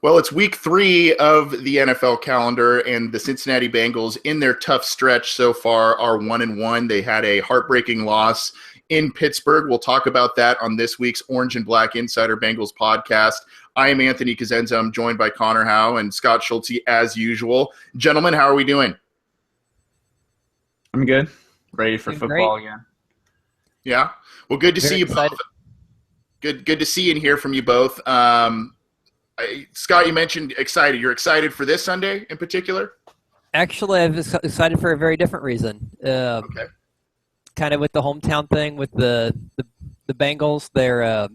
Well, it's week 3 of the NFL calendar, and the Cincinnati Bengals, in their tough stretch so far, are 1-1. They had a heartbreaking loss in Pittsburgh. We'll talk about that on this week's Orange and Black Insider Bengals podcast. I am Anthony Cosenza. I'm joined by Connor Howe and Scott Schultze as usual. Gentlemen, how are we doing? I'm good. Ready for football again. Yeah. Well, good to see you both. Good to see and hear from you both. Scott, you mentioned excited. You're excited for this Sunday in particular? Actually, I'm excited for a very different reason. Okay. Kind of with the hometown thing with the Bengals. They're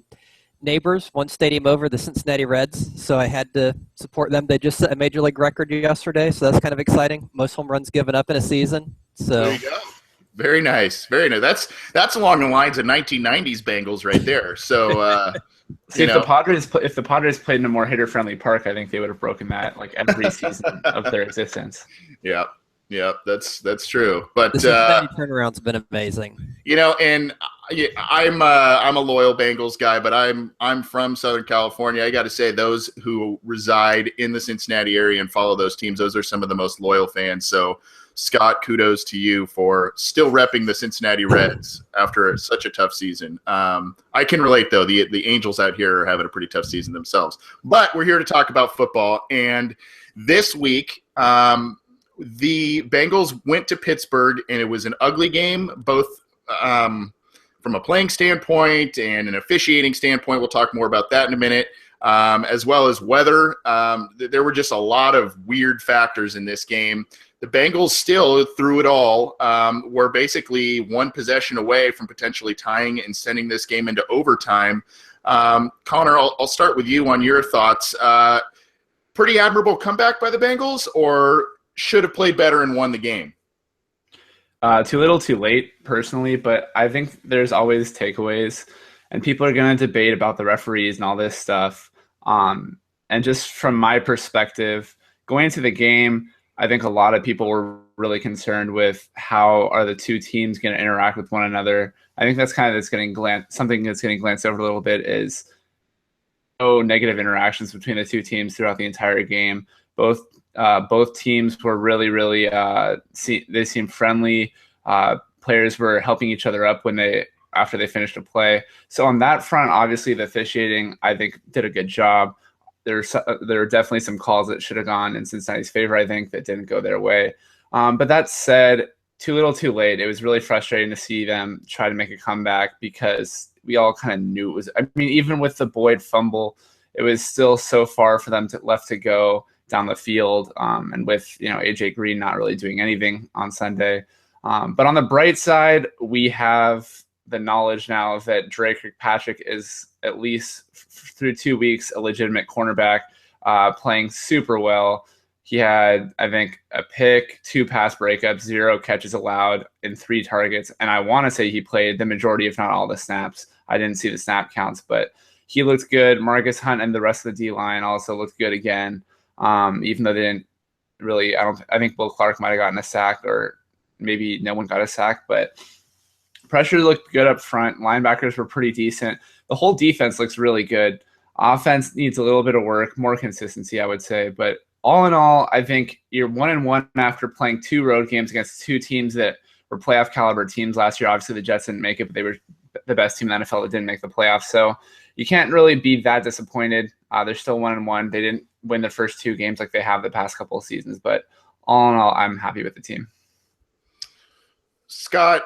neighbors, one stadium over, the Cincinnati Reds, so I had to support them. They just set a Major League record yesterday, so that's kind of exciting. Most home runs given up in a season. So there you go. Very nice. Very nice. That's along the lines of 1990s Bengals right there. So see, if the Padres played in a more hitter-friendly park, I think they would have broken that like every season of their existence. Yeah, that's true. But the Cincinnati turnaround's been amazing. And I'm a loyal Bengals guy, but I'm from Southern California. I got to say, those who reside in the Cincinnati area and follow those teams, those are some of the most loyal fans. So, Scott, kudos to you for still repping the Cincinnati Reds after such a tough season. I can relate, though. The Angels out here are having a pretty tough season themselves. But we're here to talk about football. And this week, the Bengals went to Pittsburgh, and it was an ugly game, both from a playing standpoint and an officiating standpoint. We'll talk more about that in a minute, as well as weather. There were just a lot of weird factors in this game. The Bengals still, through it all, were basically one possession away from potentially tying and sending this game into overtime. Connor, I'll start with you on your thoughts. Pretty admirable comeback by the Bengals, or should have played better and won the game? Too little, too late, personally, but I think there's always takeaways, and people are going to debate about the referees and all this stuff. And just from my perspective, going into the game, I think a lot of people were really concerned with how are the two teams going to interact with one another. I think that's kind of something that's getting glanced over a little bit is no negative interactions between the two teams throughout the entire game. Both teams were really, really they seemed friendly. Players were helping each other up after they finished a play. So on that front, obviously the officiating, I think, did a good job. There are definitely some calls that should have gone in Cincinnati's favor, I think, that didn't go their way. But that said, too little, too late. It was really frustrating to see them try to make a comeback because we all kind of knew it was. I mean, even with the Boyd fumble, it was still so far for them left to go down the field. And with AJ Green not really doing anything on Sunday. But on the bright side, we have the knowledge now that Drake Kirkpatrick is at least through 2 weeks a legitimate cornerback, playing super well. He had, I think, a pick, 2 pass breakups, 0 catches allowed, and 3 targets. And I want to say he played the majority, if not all, the snaps. I didn't see the snap counts, but he looked good. Marcus Hunt and the rest of the D-line also looked good again, even though they didn't really. I think Will Clark might have gotten a sack, or maybe no one got a sack, but pressure looked good up front. Linebackers were pretty decent. The whole defense looks really good. Offense needs a little bit of work, more consistency, I would say. But all in all, I think you're 1-1 after playing 2 road games against 2 teams that were playoff caliber teams last year. Obviously, the Jets didn't make it, but they were the best team in the NFL that didn't make the playoffs. So you can't really be that disappointed. They're still 1-1. They didn't win the first 2 games like they have the past couple of seasons. But all in all, I'm happy with the team. Scott,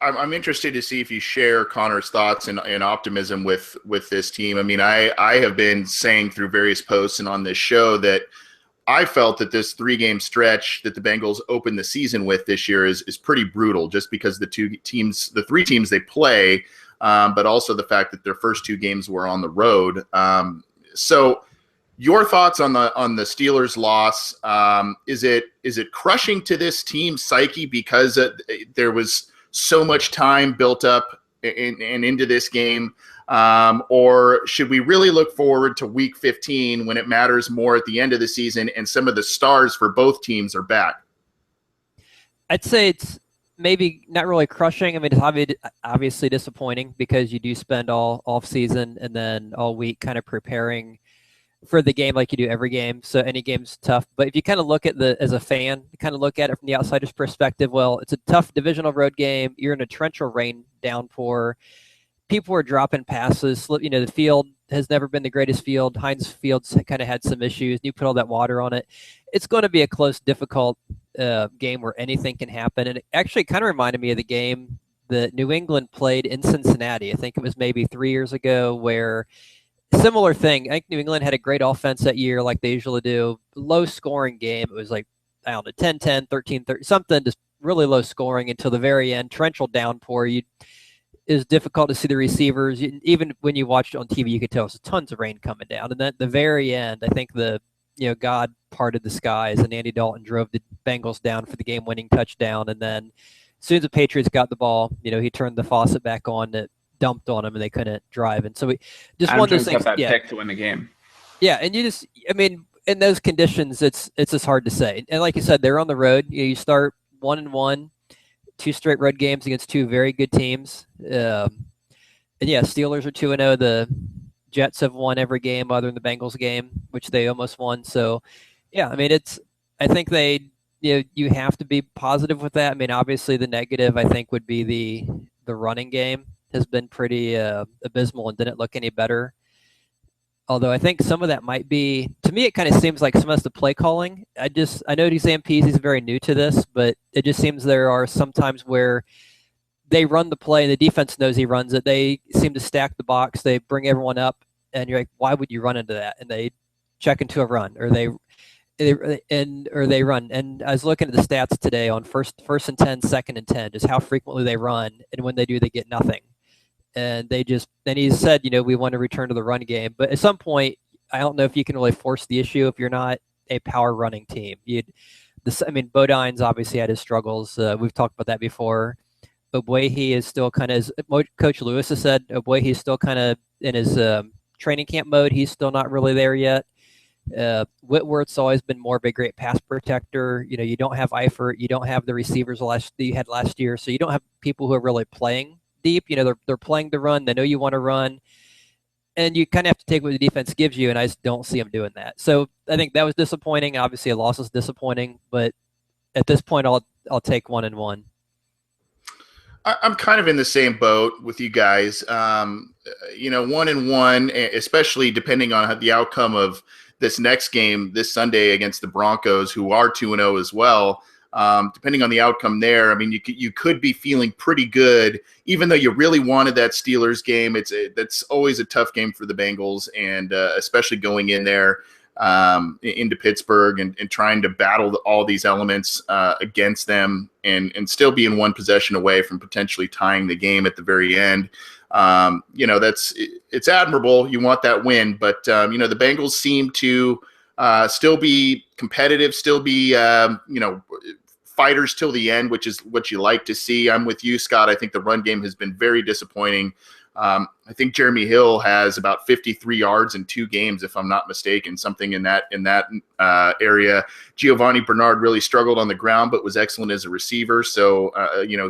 I'm interested to see if you share Connor's thoughts and optimism with this team. I mean, I have been saying through various posts and on this show that I felt that this 3-game stretch that the Bengals opened the season with this year is pretty brutal, just because the 3 teams they play, but also the fact that their first 2 games were on the road. So your thoughts on the Steelers' loss? Is it crushing to this team's psyche because there was so much time built up and into this game? Or should we really look forward to week 15 when it matters more at the end of the season and some of the stars for both teams are back? I'd say it's maybe not really crushing. I mean, it's obviously disappointing because you do spend all off season and then all week kind of preparing for the game like you do every game. So any game's tough. But if you kind of look at as a fan, you kind of look at it from the outsider's perspective, well, it's a tough divisional road game. You're in a torrential rain downpour. People were dropping passes. The field has never been the greatest field. Heinz Field's kind of had some issues. You put all that water on it. It's going to be a close, difficult game where anything can happen. And it actually kind of reminded me of the game that New England played in Cincinnati. I think it was maybe 3 years ago, where similar thing. I think New England had a great offense that year, like they usually do. Low scoring game. It was like, I don't know, 10-10, 13-30, something, just really low scoring until the very end. Torrential downpour. It was difficult to see the receivers. Even when you watched it on TV, you could tell it was tons of rain coming down. And then at the very end, I think God parted the skies, and Andy Dalton drove the Bengals down for the game-winning touchdown. And then as soon as the Patriots got the ball, he turned the faucet back on. That dumped on them, and they couldn't drive. And so we just one of those things. That pick to win the game. Yeah, and in those conditions, it's just hard to say. And like you said, they're on the road. You start 1-1, 2 straight road games against 2 very good teams. And yeah, Steelers are 2-0. The Jets have won every game other than the Bengals game, which they almost won. So yeah, I think you have to be positive with that. Obviously the negative, I think, would be the running game has been pretty abysmal and didn't look any better. Although I think some of that might be, to me, it kind of seems like some of the play calling. I know he's very new to this, but it just seems there are some times where they run the play and the defense knows he runs it. They seem to stack the box. They bring everyone up, and you're like, why would you run into that? And they check into a run, or they run. And I was looking at the stats today on first and 10, second and 10, just how frequently they run, and when they do, they get nothing. And then he said, we want to return to the run game. But at some point, I don't know if you can really force the issue if you're not a power running team. Bodine's obviously had his struggles. We've talked about that before. Ogbuehi is still kind of, as Coach Lewis has said, Ogbuehi's still kind of in his training camp mode. He's still not really there yet. Whitworth's always been more of a great pass protector. You don't have Eifert. You don't have the receivers that you had last year. So you don't have people who are really playing deep. They're playing to run. They know you want to run, and you kind of have to take what the defense gives you, and I just don't see them doing that. So I think that was disappointing. Obviously a loss is disappointing, but at this point I'll take 1-1. I'm kind of in the same boat with you guys. 1-1, especially depending on the outcome of this next game this Sunday against the Broncos, who are 2-0 as well. Depending on the outcome there, you could be feeling pretty good, even though you really wanted that Steelers game. That's always a tough game for the Bengals, and especially going in there into Pittsburgh and trying to battle all these elements against them, and still being one possession away from potentially tying the game at the very end. It's admirable. You want that win, but the Bengals seem to still be competitive, still be fighters till the end, which is what you like to see. I'm with you, Scott. I think the run game has been very disappointing. I think Jeremy Hill has about 53 yards in 2 games, if I'm not mistaken, something in that area. Giovanni Bernard really struggled on the ground, but was excellent as a receiver. So,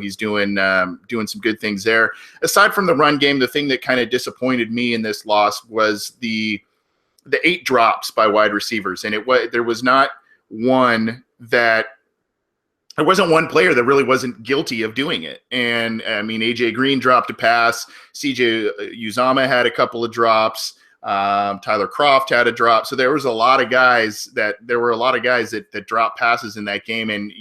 he's doing some good things there. Aside from the run game, the thing that kind of disappointed me in this loss was the 8 drops by wide receivers. And there was not one that, there wasn't one player that really wasn't guilty of doing it. And AJ Green dropped a pass. CJ Uzama had a couple of drops. Tyler Kroft had a drop. So there were a lot of guys that dropped passes in that game. And,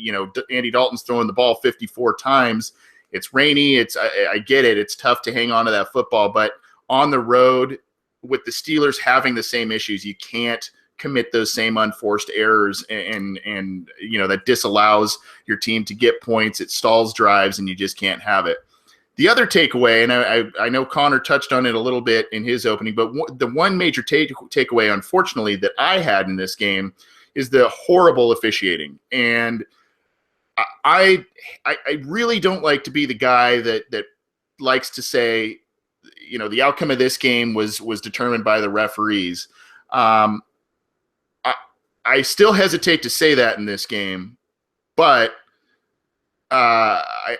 Andy Dalton's throwing the ball 54 times. It's rainy. I get it. It's tough to hang on to that football, but on the road with the Steelers having the same issues, you can't commit those same unforced errors, and that disallows your team to get points. It stalls drives, and you just can't have it. The other takeaway, and I know Connor touched on it a little bit in his opening, but the one major takeaway, unfortunately, that I had in this game is the horrible officiating. And I really don't like to be the guy that likes to say, the outcome of this game was determined by the referees. I still hesitate to say that in this game, but I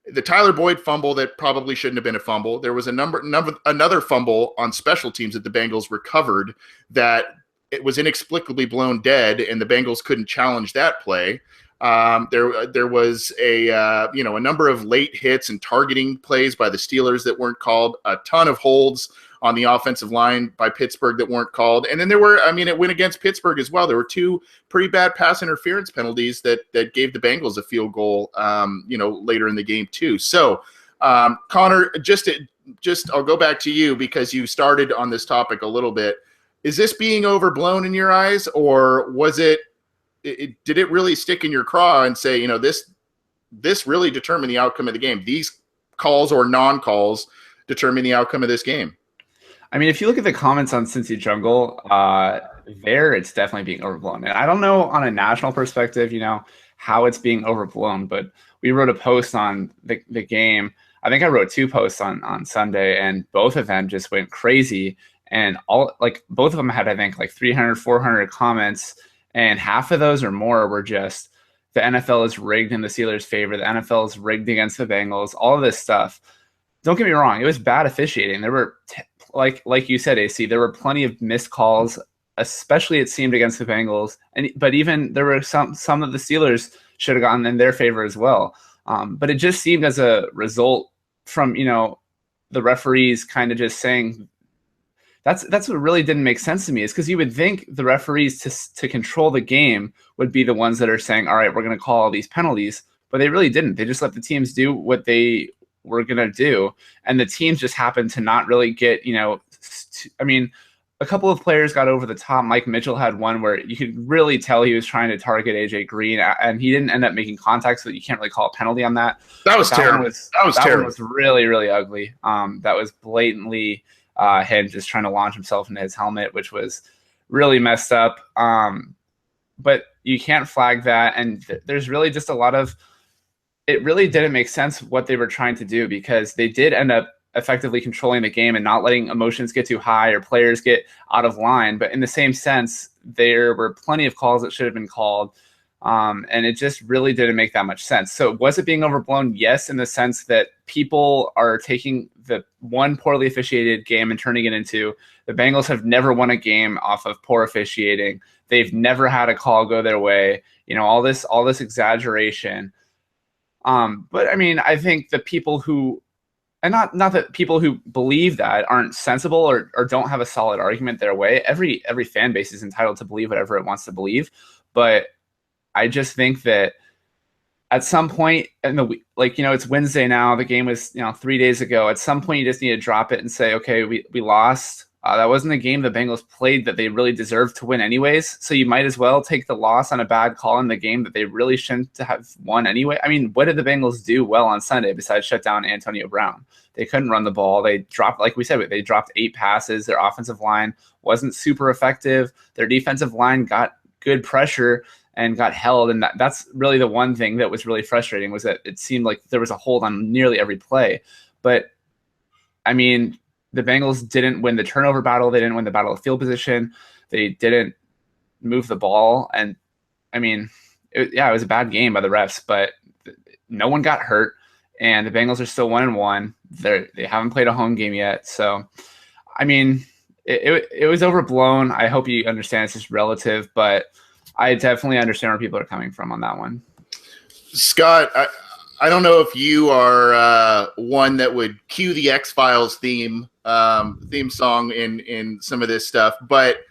the Tyler Boyd fumble that probably shouldn't have been a fumble. There was another fumble on special teams that the Bengals recovered that it was inexplicably blown dead, and the Bengals couldn't challenge that play. There was a number of late hits and targeting plays by the Steelers that weren't called, a ton of holds on the offensive line by Pittsburgh that weren't called. And then it went against Pittsburgh as well. There were two pretty bad pass interference penalties that gave the Bengals a field goal, later in the game too. So, Connor, just I'll go back to you because you started on this topic a little bit. Is this being overblown in your eyes, or was did it really stick in your craw and say, this really determined the outcome of the game? These calls or non-calls determine the outcome of this game. I mean, if you look at the comments on Cincy Jungle, it's definitely being overblown. And I don't know on a national perspective, how it's being overblown, but we wrote a post on the game. I think I wrote 2 posts on Sunday, and both of them just went crazy. And both of them had, I think, 300, 400 comments, and half of those or more were just the NFL is rigged in the Steelers' favor. The NFL is rigged against the Bengals. All of this stuff. Don't get me wrong; it was bad officiating. There were, like you said, AC, there were plenty of missed calls, especially it seemed against the Bengals. But even there were some of the Steelers should have gotten in their favor as well. But it just seemed as a result from the referees kind of just saying. That's what really didn't make sense to me, is because you would think the referees to control the game would be the ones that are saying, all right, we're going to call all these penalties, but they really didn't. They just let the teams do what they were going to do, and the teams just happened to not really get, a couple of players got over the top. Mike Mitchell had one where you could really tell he was trying to target AJ Green, and he didn't end up making contact, so you can't really call a penalty on that. That was terrible. That one was really, really ugly. That was blatantly him just trying to launch himself into his helmet, which was really messed up. But you can't flag that. And there's really just a lot of, it really didn't make sense what they were trying to do, because they did end up effectively controlling the game and not letting emotions get too high or players get out of line. But in the same sense, there were plenty of calls that should have been called. And it just really didn't make that much sense. So was it being overblown? Yes, in the sense that people are taking the one poorly officiated game and turning it into the Bengals have never won a game off of poor officiating. They've never had a call go their way. All this exaggeration. But I mean, I think the people who, and not that people who believe that aren't sensible or don't have a solid argument their way. Every fan base is entitled to believe whatever it wants to believe. But I just think that at some point in the week, it's Wednesday now, the game was 3 days ago. At some point, you just need to drop it and say, okay, we lost. That wasn't a game the Bengals played that they really deserved to win anyways. So you might as well take the loss on a bad call in the game that they really shouldn't have won anyway. I mean, what did the Bengals do well on Sunday besides shut down Antonio Brown? They couldn't run the ball. They dropped, like we said, they dropped 8 passes. Their offensive line wasn't super effective. Their defensive line got good pressure and got held. And that's really the one thing that was really frustrating, was that it seemed like there was a hold on nearly every play. But, I mean, the Bengals didn't win the turnover battle. They didn't win the battle of field position. They didn't move the ball. And, I mean, it was a bad game by the refs, but no one got hurt. And the Bengals are still 1-1. They haven't played a home game yet. So, I mean, it was overblown. I hope you understand it's just relative, but I definitely understand where people are coming from on that one. Scott, I don't know if you are one that would cue the X-Files theme song in some of this stuff, but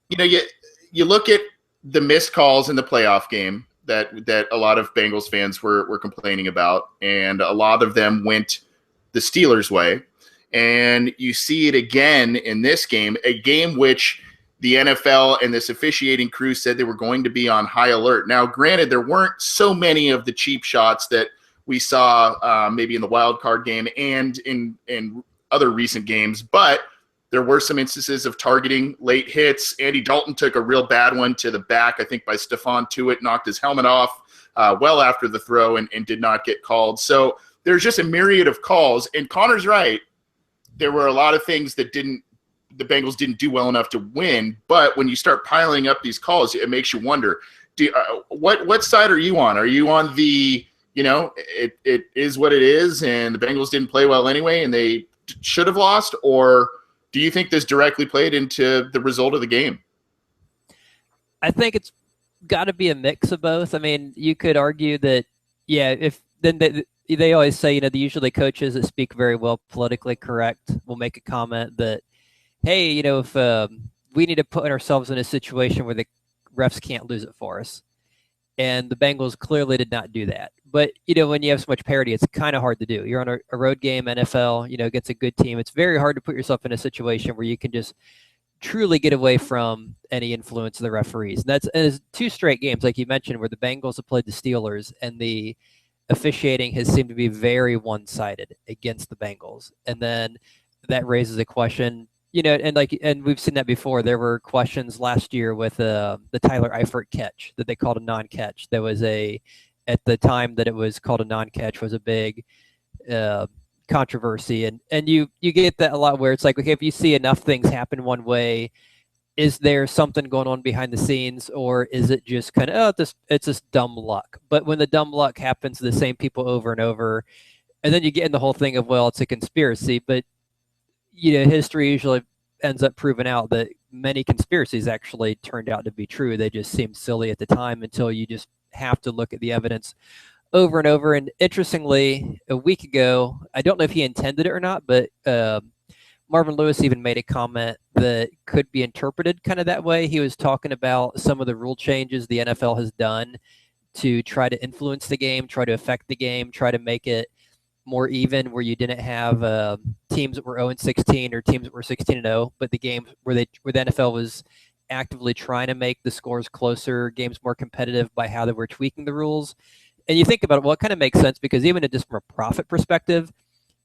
you look at the missed calls in the playoff game that a lot of Bengals fans were complaining about, and a lot of them went the Steelers' way, and you see it again in this game, a game which the NFL and this officiating crew said they were going to be on high alert. Now, granted, there weren't so many of the cheap shots that we saw maybe in the wild card game and in other recent games, but there were some instances of targeting late hits. Andy Dalton took a real bad one to the back, I think by Stephon Tuitt, knocked his helmet off well after the throw and did not get called. So there's just a myriad of calls, and Connor's right. There were a lot of things that the Bengals didn't do well enough to win, but when you start piling up these calls, it makes you wonder, what side are you on? Are you on the, it is what it is, and the Bengals didn't play well anyway, and they should have lost? Or do you think this directly played into the result of the game? I think it's got to be a mix of both. I mean, you could argue that, yeah, if then they always say, usually coaches that speak very well politically correct will make a comment that, hey, if we need to put ourselves in a situation where the refs can't lose it for us. And the Bengals clearly did not do that. But, when you have so much parity, it's kind of hard to do. You're on a road game, NFL, against a good team. It's very hard to put yourself in a situation where you can just truly get away from any influence of the referees. And it's 2 straight games, like you mentioned, where the Bengals have played the Steelers, and the officiating has seemed to be very one-sided against the Bengals. And then that raises a question, and we've seen that before. There were questions last year with the Tyler Eifert catch that they called a non-catch. There was at the time that it was called a non-catch was a big controversy, and you get that a lot where it's like, okay, if you see enough things happen one way, is there something going on behind the scenes, or is it just kind of it's just dumb luck? But when the dumb luck happens to the same people over and over, and then you get in the whole thing of, well, it's a conspiracy, but history usually ends up proving out that many conspiracies actually turned out to be true. They just seemed silly at the time until you just have to look at the evidence over and over. And interestingly, a week ago, I don't know if he intended it or not, but Marvin Lewis even made a comment that could be interpreted kind of that way. He was talking about some of the rule changes the NFL has done to try to influence the game, try to affect the game, try to make it more even, where you didn't have teams that were 0-16 or teams that were 16-0, but the games where the NFL was actively trying to make the scores closer, games more competitive by how they were tweaking the rules. And you think about it, well, it kind of makes sense, because even just from a profit perspective,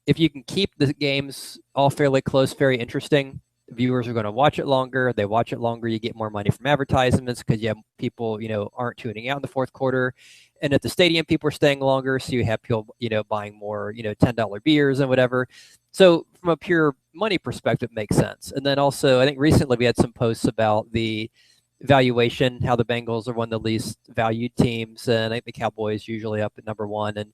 if you can keep the games all fairly close, very interesting, viewers are going to watch it longer. They watch it longer. You get more money from advertisements because you have people, aren't tuning out in the fourth quarter. And at the stadium, people are staying longer. So you have people, buying more, $10 beers and whatever. So from a pure money perspective, it makes sense. And then also, I think recently we had some posts about the valuation, how the Bengals are one of the least valued teams. And I think the Cowboys usually up at number 1.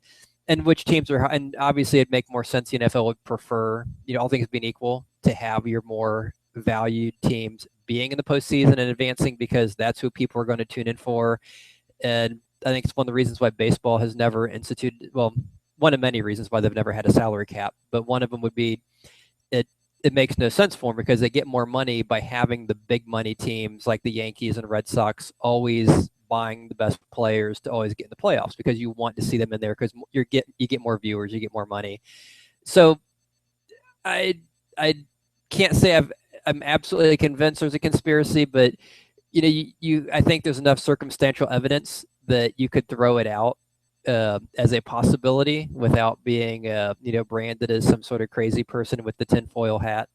And which teams are, and obviously it'd make more sense. The NFL would prefer, all things being equal, to have your more valued teams being in the postseason and advancing, because that's who people are going to tune in for. And I think it's one of the reasons why baseball has never instituted, well, one of many reasons why they've never had a salary cap, but one of them would be it makes no sense for them, because they get more money by having the big money teams like the Yankees and Red Sox always buying the best players to always get in the playoffs, because you want to see them in there, because you get more viewers, you get more money. So I can't say I'm absolutely convinced there's a conspiracy, but I think there's enough circumstantial evidence that you could throw it out as a possibility without being branded as some sort of crazy person with the tinfoil hat.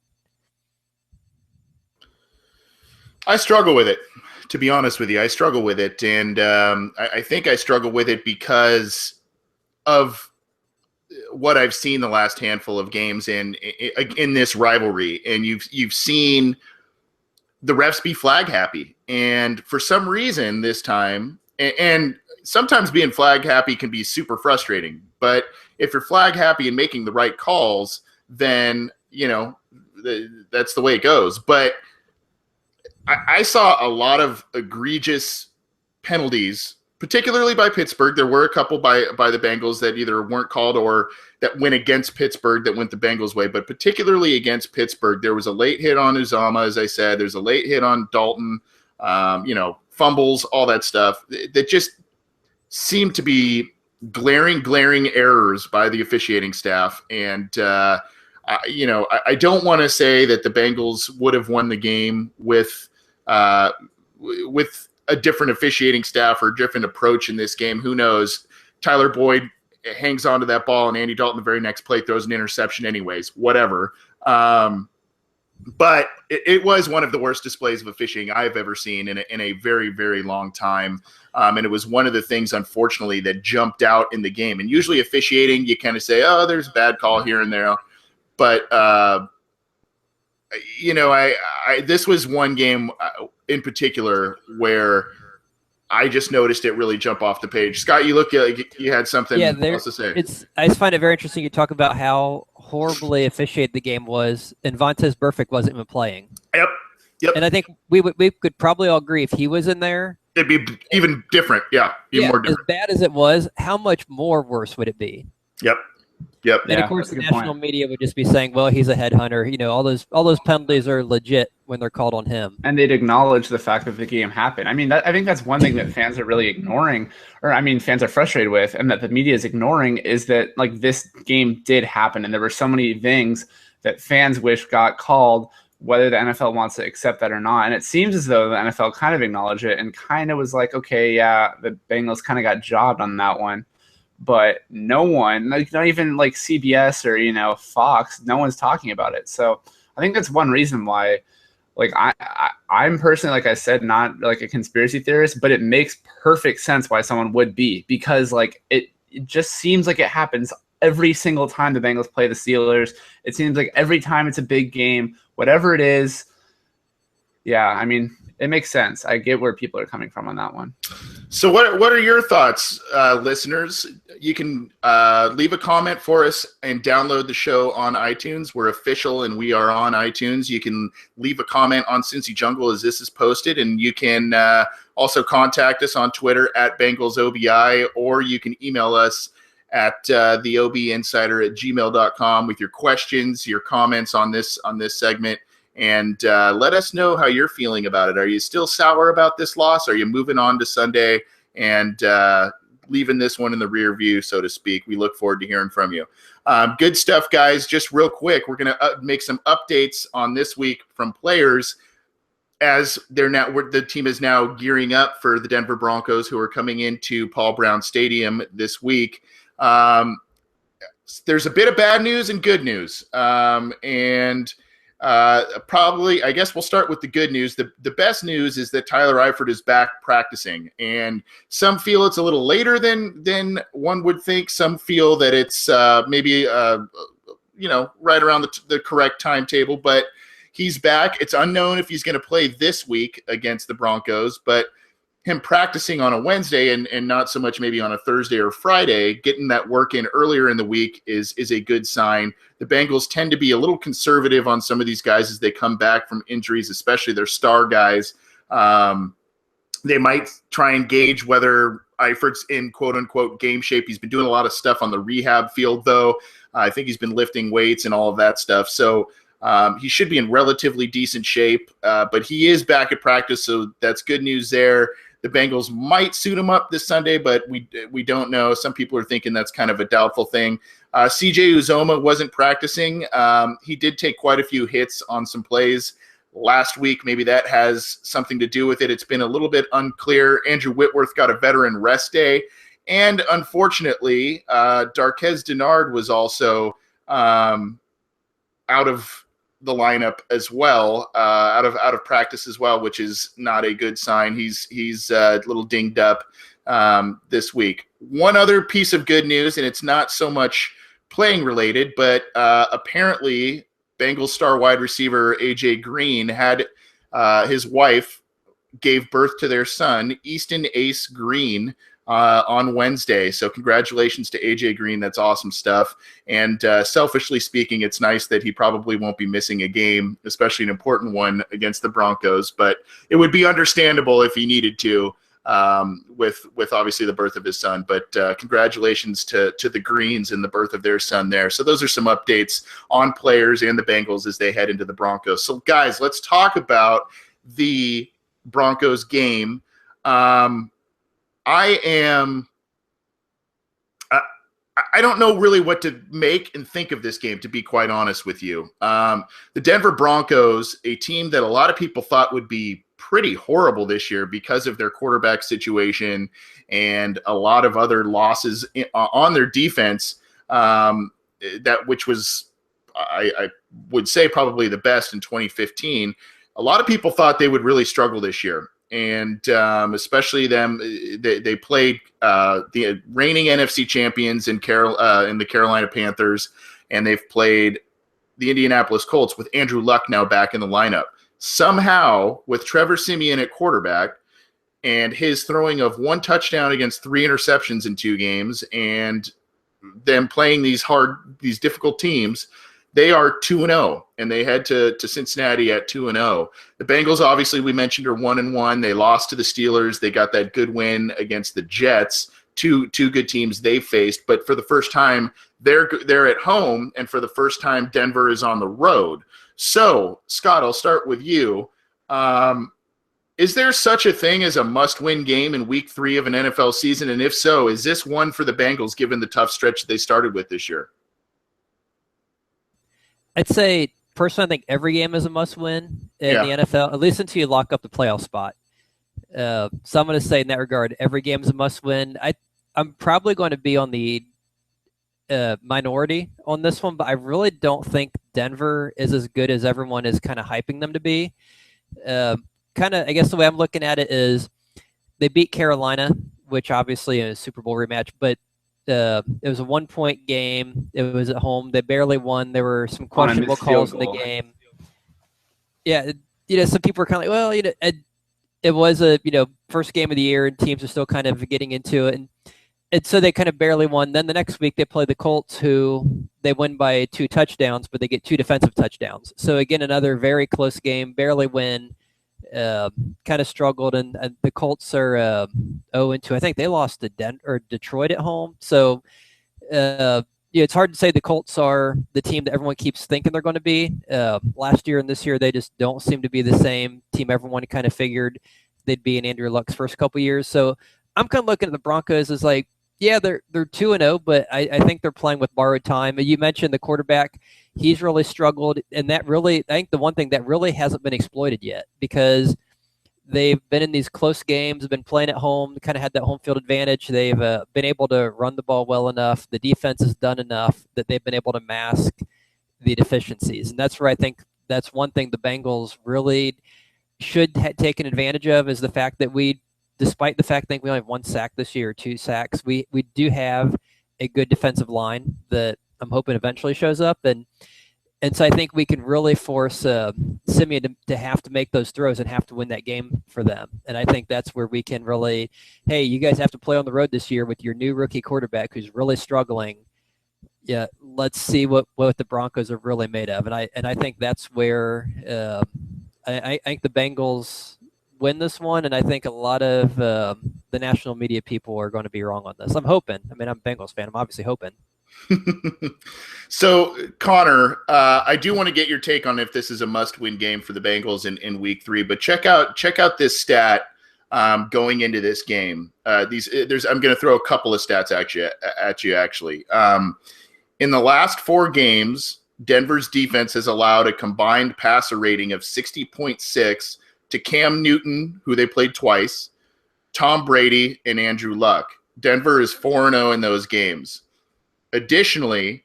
I struggle with it, to be honest with you. I struggle with it, and I think I struggle with it because of what I've seen the last handful of games in this rivalry. And you've seen the refs be flag happy, and for some reason this time, and sometimes being flag happy can be super frustrating, but if you're flag happy and making the right calls, then that's the way it goes. But I saw a lot of egregious penalties, particularly by Pittsburgh. There were a couple by the Bengals that either weren't called or that went against Pittsburgh that went the Bengals' way. But particularly against Pittsburgh, there was a late hit on Uzama, as I said. There's a late hit on Dalton, fumbles, all that stuff. That just seemed to be glaring errors by the officiating staff. And, I don't want to say that the Bengals would have won the game with a different officiating staff or a different approach in this game. Who knows? Tyler Boyd hangs onto that ball, and Andy Dalton the very next play throws an interception anyways, whatever. But it was one of the worst displays of officiating I've ever seen in a very, very long time. And it was one of the things, unfortunately, that jumped out in the game. And usually officiating, you kind of say, oh, there's a bad call here and there. But, this was one game in particular where I just noticed it really jump off the page. Scott, you look like you had something else to say. I just find it very interesting. You talk about how horribly officiated the game was, and Vontaze Burfict wasn't even playing. Yep. And I think we could probably all agree if he was in there, it'd be even different. Yeah, more different. As bad as it was, how much more worse would it be? Yep. And of course, the national media would just be saying, "Well, he's a headhunter." You know, all those penalties are legit when they're called on him. And they'd acknowledge the fact that the game happened. I mean, I think that's one thing that fans are really ignoring, fans are frustrated with, and that the media is ignoring, is that like this game did happen, and there were so many things that fans wish got called, whether the NFL wants to accept that or not. And it seems as though the NFL kind of acknowledged it and kind of was like, okay, yeah, the Bengals kind of got jobbed on that one. But no one, like not even like CBS or, Fox, no one's talking about it. So I think that's one reason why, like I'm personally, like I said, not like a conspiracy theorist, but it makes perfect sense why someone would be, because like it just seems like it happens every single time the Bengals play the Steelers. It seems like every time it's a big game, whatever it is. Yeah, I mean, it makes sense. I get where people are coming from on that one. So what are your thoughts, listeners? You can leave a comment for us and download the show on iTunes. We're official and we are on iTunes. You can leave a comment on Cincy Jungle as this is posted, and you can also contact us on Twitter at BengalsOBI, or you can email us at theobinsider@gmail.com with your questions, your comments on this segment. And let us know how you're feeling about it. Are you still sour about this loss? Are you moving on to Sunday and leaving this one in the rear view, so to speak? We look forward to hearing from you. Good stuff, guys. Just real quick, we're going to make some updates on this week from players, as the team is now gearing up for the Denver Broncos, who are coming into Paul Brown Stadium this week. There's a bit of bad news and good news, probably, I guess we'll start with the good news. The best news is that Tyler Eifert is back practicing, and some feel it's a little later than one would think. Some feel that it's maybe right around the correct timetable, but he's back. It's unknown if he's going to play this week against the Broncos, but him practicing on a Wednesday and not so much maybe on a Thursday or Friday, getting that work in earlier in the week is a good sign. The Bengals tend to be a little conservative on some of these guys as they come back from injuries, especially their star guys. They might try and gauge whether Eifert's in quote-unquote game shape. He's been doing a lot of stuff on the rehab field, though. I think he's been lifting weights and all of that stuff. So he should be in relatively decent shape, but he is back at practice, so that's good news there. The Bengals might suit him up this Sunday, but we don't know. Some people are thinking that's kind of a doubtful thing. CJ Uzoma wasn't practicing. He did take quite a few hits on some plays last week. Maybe that has something to do with it. It's been a little bit unclear. Andrew Whitworth got a veteran rest day. And unfortunately, Darqueze Dennard was also out of the lineup as well, out of practice as well, which is not a good sign. He's a little dinged up this week. One other piece of good news, and it's not so much playing related, but apparently Bengals star wide receiver AJ Green had his wife gave birth to their son, Easton Ace Green, on Wednesday. So congratulations to AJ Green. That's awesome stuff. And selfishly speaking, it's nice that he probably won't be missing a game, especially an important one against the Broncos. But it would be understandable if he needed to, with obviously the birth of his son. But congratulations to the Greens and the birth of their son there. So those are some updates on players and the Bengals as they head into the Broncos. So guys, let's talk about the Broncos game. I don't know really what to make and think of this game, to be quite honest with you. The Denver Broncos, a team that a lot of people thought would be pretty horrible this year because of their quarterback situation and a lot of other losses on their defense, which was, I would say, probably the best in 2015. A lot of people thought they would really struggle this year. And especially them, they played the reigning NFC champions in the Carolina Panthers, and they've played the Indianapolis Colts with Andrew Luck now back in the lineup. Somehow, with Trevor Siemian at quarterback, and his throwing of 1 touchdown against 3 interceptions in 2 games, and them playing these difficult teams, they are 2-0, and they head to Cincinnati at 2-0. The Bengals, obviously, we mentioned, are 1-1. They lost to the Steelers. They got that good win against the Jets, two good teams they faced. But for the first time, they're at home, and for the first time, Denver is on the road. So, Scott, I'll start with you. Is there such a thing as a must-win game in Week 3 of an NFL season? And if so, is this one for the Bengals given the tough stretch they started with this year? I'd say, personally, I think every game is a must-win in the NFL, at least until you lock up the playoff spot. So I'm going to say in that regard, every game is a must-win. I'm probably going to be on the minority on this one, but I really don't think Denver is as good as everyone is kind of hyping them to be. I guess the way I'm looking at it is they beat Carolina, which obviously is a Super Bowl rematch, but it was a 1-point game. It was at home. They barely won. There were some questionable calls in the game. Yeah, some people were kind of like, well, it was a first game of the year, and teams are still kind of getting into it, and so they kind of barely won. Then the next week they play the Colts, who they win by 2 touchdowns, but they get 2 defensive touchdowns. So again, another very close game, barely win. Kind of struggled, and the Colts are 0-2. I think they lost to Detroit at home. So it's hard to say the Colts are the team that everyone keeps thinking they're going to be. Last year and this year, they just don't seem to be the same team everyone kind of figured they'd be in Andrew Luck's first couple years. So I'm kind of looking at the Broncos as like, yeah, they're 2-0, but I think they're playing with borrowed time. You mentioned the quarterback. He's really struggled, and I think the one thing that really hasn't been exploited yet, because they've been in these close games, been playing at home, kind of had that home field advantage. They've been able to run the ball well enough. The defense has done enough that they've been able to mask the deficiencies, and that's where I think that's one thing the Bengals really should take an advantage of, is the fact that despite the fact that we only have 1 sack this year, 2 sacks, we do have a good defensive line that I'm hoping eventually shows up, and so I think we can really force Simeon to have to make those throws and have to win that game for them. And I think that's where we can really, hey, you guys have to play on the road this year with your new rookie quarterback who's really struggling. Yeah, let's see what the Broncos are really made of, and I think that's where I think the Bengals win this one, and I think a lot of the national media people are going to be wrong on this. I'm hoping. I mean, I'm a Bengals fan. I'm obviously hoping. So, Connor, I do want to get your take on if this is a must-win game for the Bengals in Week 3. But check out this stat going into this game. I'm going to throw a couple of stats at you. Actually, in the last 4 games, Denver's defense has allowed a combined passer rating of 60.6 to Cam Newton, who they played twice, Tom Brady, and Andrew Luck. Denver is 4-0 in those games. Additionally,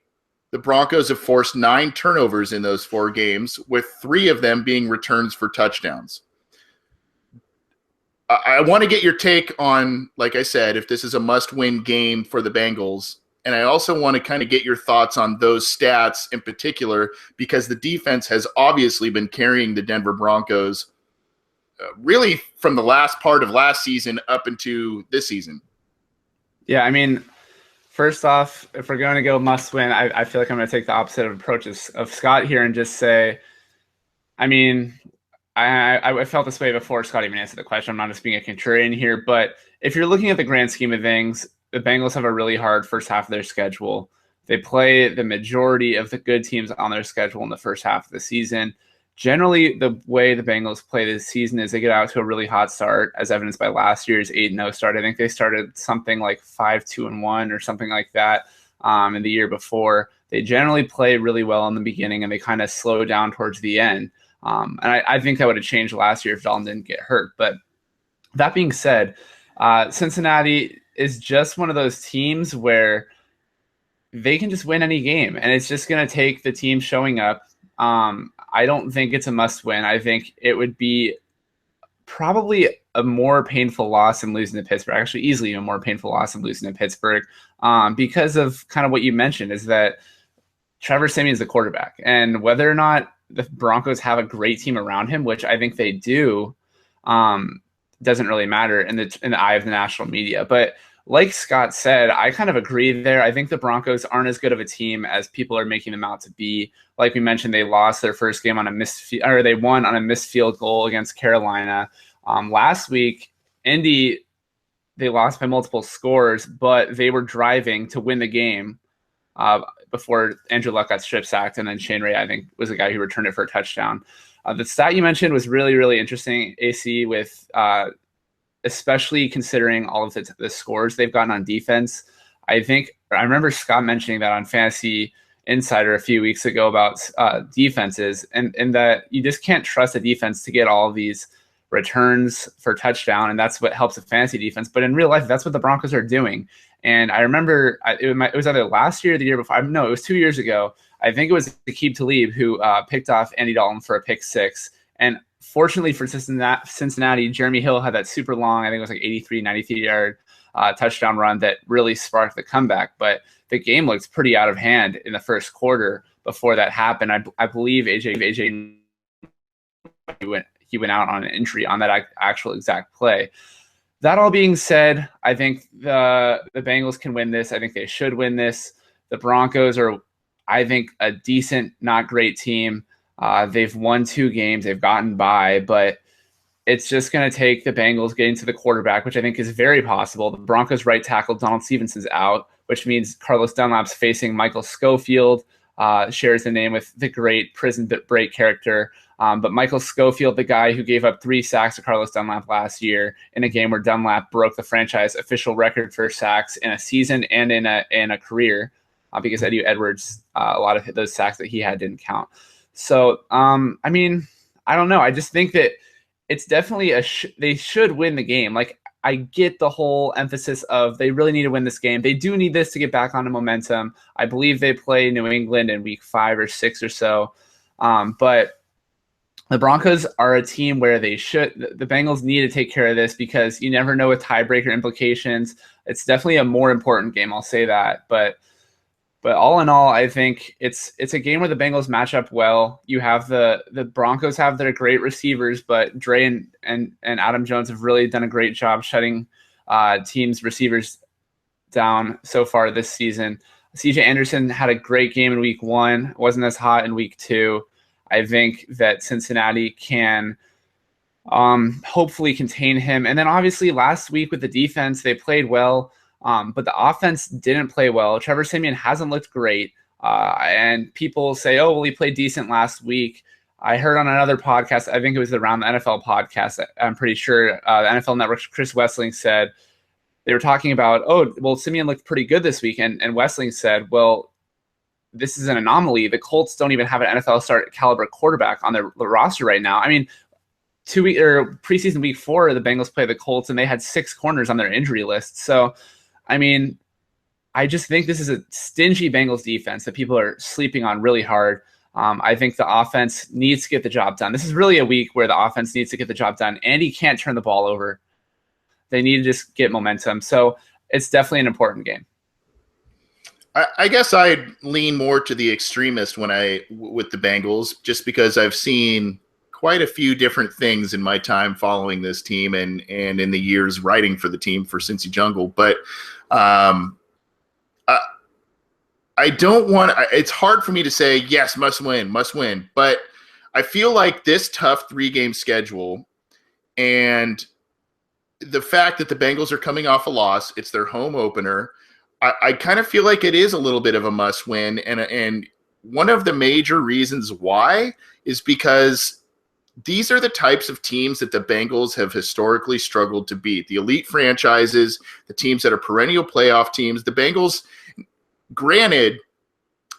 the Broncos have forced 9 turnovers in those 4 games, with 3 of them being returns for touchdowns. I want to get your take on, like I said, if this is a must-win game for the Bengals. And I also want to kind of get your thoughts on those stats in particular, because the defense has obviously been carrying the Denver Broncos really from the last part of last season up into this season. Yeah, I mean, first off, if we're going to go must win, I feel like I'm going to take the opposite of approaches of Scott here and just say, I mean, I felt this way before Scott even answered the question. I'm not just being a contrarian here, but if you're looking at the grand scheme of things, the Bengals have a really hard first half of their schedule. They play the majority of the good teams on their schedule in the first half of the season. Generally, the way the Bengals play this season is they get out to a really hot start, as evidenced by last year's 8-0 start. I think they started something like 5-2-1 or something like that in the year before. They generally play really well in the beginning, and they kind of slow down towards the end. And I think that would have changed last year if Dalton didn't get hurt. But that being said, Cincinnati is just one of those teams where they can just win any game, and it's just going to take the team showing up. I don't think it's a must win. I think it would be probably a more painful loss than losing to Pittsburgh, actually easily a more painful loss than losing to Pittsburgh, because of kind of what you mentioned, is that Trevor Siemian is the quarterback, and whether or not the Broncos have a great team around him, which I think they do, doesn't really matter in the eye of the national media. But like Scott said, I kind of agree there. I think the Broncos aren't as good of a team as people are making them out to be. Like we mentioned, they lost their first game on a they won on a missed field goal against Carolina. Last week, Indy, they lost by multiple scores, but they were driving to win the game before Andrew Luck got strip sacked, and then Shane Ray, I think, was the guy who returned it for a touchdown. The stat you mentioned was really, really interesting, AC, with especially considering all of the scores they've gotten on defense. I remember Scott mentioning that on Fantasy Insider a few weeks ago about defenses, and that you just can't trust a defense to get all of these returns for touchdown, and that's what helps a fantasy defense. But in real life, that's what the Broncos are doing. And I remember it was either last year or the year before. No, it was 2 years ago. I think it was Aqib Talib who picked off Andy Dalton for a pick six. And fortunately for Cincinnati, Jeremy Hill had that super long, I think it was like 83, 93-yard touchdown run that really sparked the comeback. But the game looked pretty out of hand in the first quarter before that happened. I believe AJ he went out on an injury on that actual exact play. That all being said, I think the Bengals can win this. I think they should win this. The Broncos are, I think, a decent, not great team. They've won 2 games. They've gotten by, but it's just going to take the Bengals getting to the quarterback, which I think is very possible. The Broncos' right tackle, Donald Stevenson's out, which means Carlos Dunlap's facing Michael Schofield, shares the name with the great Prison Break character. But Michael Schofield, the guy who gave up 3 sacks to Carlos Dunlap last year in a game where Dunlap broke the franchise official record for sacks in a season and in a career, because Eddie Edwards, a lot of those sacks that he had didn't count. So, I mean, I don't know. I just think that it's definitely they should win the game. Like, I get the whole emphasis of they really need to win this game. They do need this to get back onto momentum. I believe they play New England in week 5 or 6 or so. But the Broncos are a team where the Bengals need to take care of this, because you never know with tiebreaker implications. It's definitely a more important game, I'll say that. But all in all, I think it's a game where the Bengals match up well. You have the Broncos have their great receivers, but Dre and Adam Jones have really done a great job shutting teams' receivers down so far this season. CJ Anderson had a great game in week 1, wasn't as hot in week 2. I think that Cincinnati can hopefully contain him. And then obviously last week with the defense, they played well, but the offense didn't play well. Trevor Siemian hasn't looked great. And people say, oh, well, he played decent last week. I heard on another podcast, I think it was the Around the NFL podcast, I'm pretty sure, the NFL Network's Chris Wessling said, they were talking about, oh, well, Siemian looked pretty good this week. And Wessling said, well, this is an anomaly. The Colts don't even have an NFL start caliber quarterback on their roster right now. I mean, preseason week 4, the Bengals play the Colts, and they had 6 corners on their injury list. So, I mean, I just think this is a stingy Bengals defense that people are sleeping on really hard. I think the offense needs to get the job done. This is really a week where the offense needs to get the job done. Andy can't turn the ball over. They need to just get momentum. So it's definitely an important game. I guess I'd lean more to the extremist with the Bengals, just because I've seen quite a few different things in my time following this team and in the years writing for the team for Cincy Jungle. But I don't want – it's hard for me to say, yes, must win. But I feel like this tough 3-game schedule and the fact that the Bengals are coming off a loss, it's their home opener – I kind of feel like it is a little bit of a must win. And one of the major reasons why is because these are the types of teams that the Bengals have historically struggled to beat. The elite franchises, the teams that are perennial playoff teams. The Bengals, granted,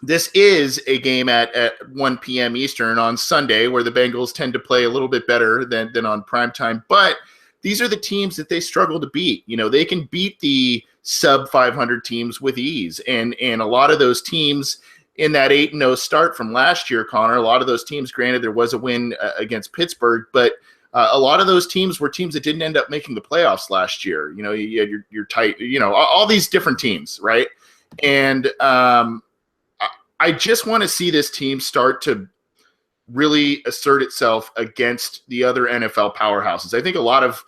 this is a game at 1 p.m. Eastern on Sunday, where the Bengals tend to play a little bit better than on primetime. But these are the teams that they struggle to beat. You know, they can beat the sub 500 teams with ease. And a lot of those teams in that 8-0 start from last year, Connor, a lot of those teams, granted there was a win against Pittsburgh, but a lot of those teams were teams that didn't end up making the playoffs last year. You know, you had your tight, you know, all these different teams, right? And I just want to see this team start to really assert itself against the other NFL powerhouses. I think a lot of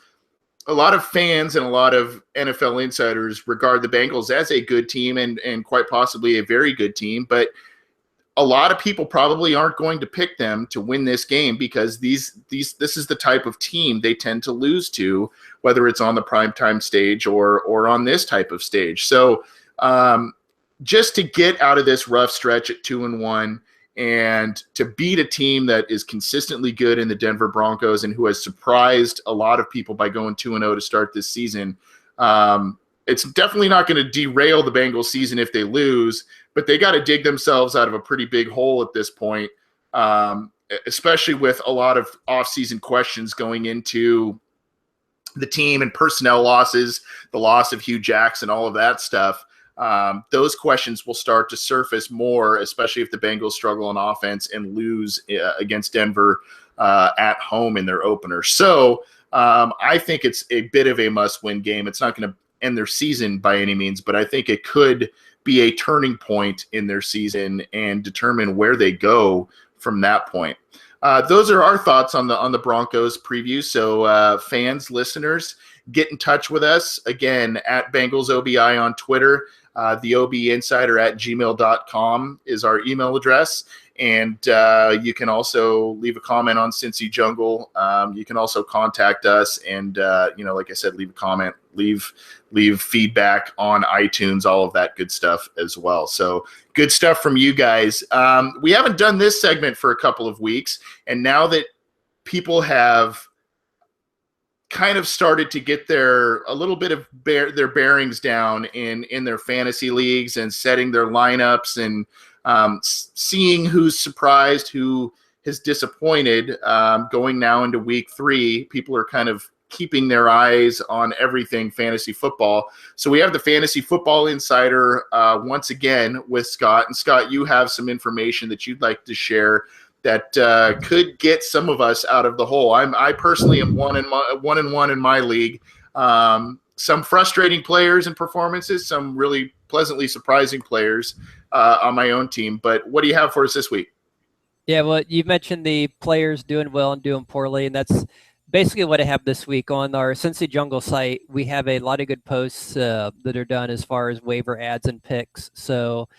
a lot of fans and a lot of NFL insiders regard the Bengals as a good team and quite possibly a very good team, but a lot of people probably aren't going to pick them to win this game because this is the type of team they tend to lose to, whether it's on the primetime stage or on this type of stage. So just to get out of this rough stretch at 2-1 and to beat a team that is consistently good in the Denver Broncos and who has surprised a lot of people by going 2-0 to start this season, it's definitely not going to derail the Bengals season if they lose, but they got to dig themselves out of a pretty big hole at this point, especially with a lot of offseason questions going into the team and personnel losses, the loss of Hugh Jackson, all of that stuff. Those questions will start to surface more, especially if the Bengals struggle on offense and lose against Denver at home in their opener. So I think it's a bit of a must-win game. It's not going to end their season by any means, but I think it could be a turning point in their season and determine where they go from that point. Those are our thoughts on the Broncos preview. So fans, listeners, get in touch with us again at Bengals OBI on Twitter. The OB Insider at gmail.com is our email address. And you can also leave a comment on Cincy Jungle. You can also contact us and, like I said, leave a comment, leave feedback on iTunes, all of that good stuff as well. So good stuff from you guys. We haven't done this segment for a couple of weeks. And now that people have kind of started to get a little bit of their bearings down in their fantasy leagues and setting their lineups and seeing who's surprised, who has disappointed, going now into week 3, people are kind of keeping their eyes on everything fantasy football. So we have the Fantasy Football Insider once again with Scott. And Scott, you have some information that you'd like to share that could get some of us out of the hole. I personally am 1-1 in my league. Some frustrating players and performances, some really pleasantly surprising players on my own team. But what do you have for us this week? Yeah, well, you mentioned the players doing well and doing poorly, and that's basically what I have this week. On our Cincy Jungle site, we have a lot of good posts that are done as far as waiver ads and picks. So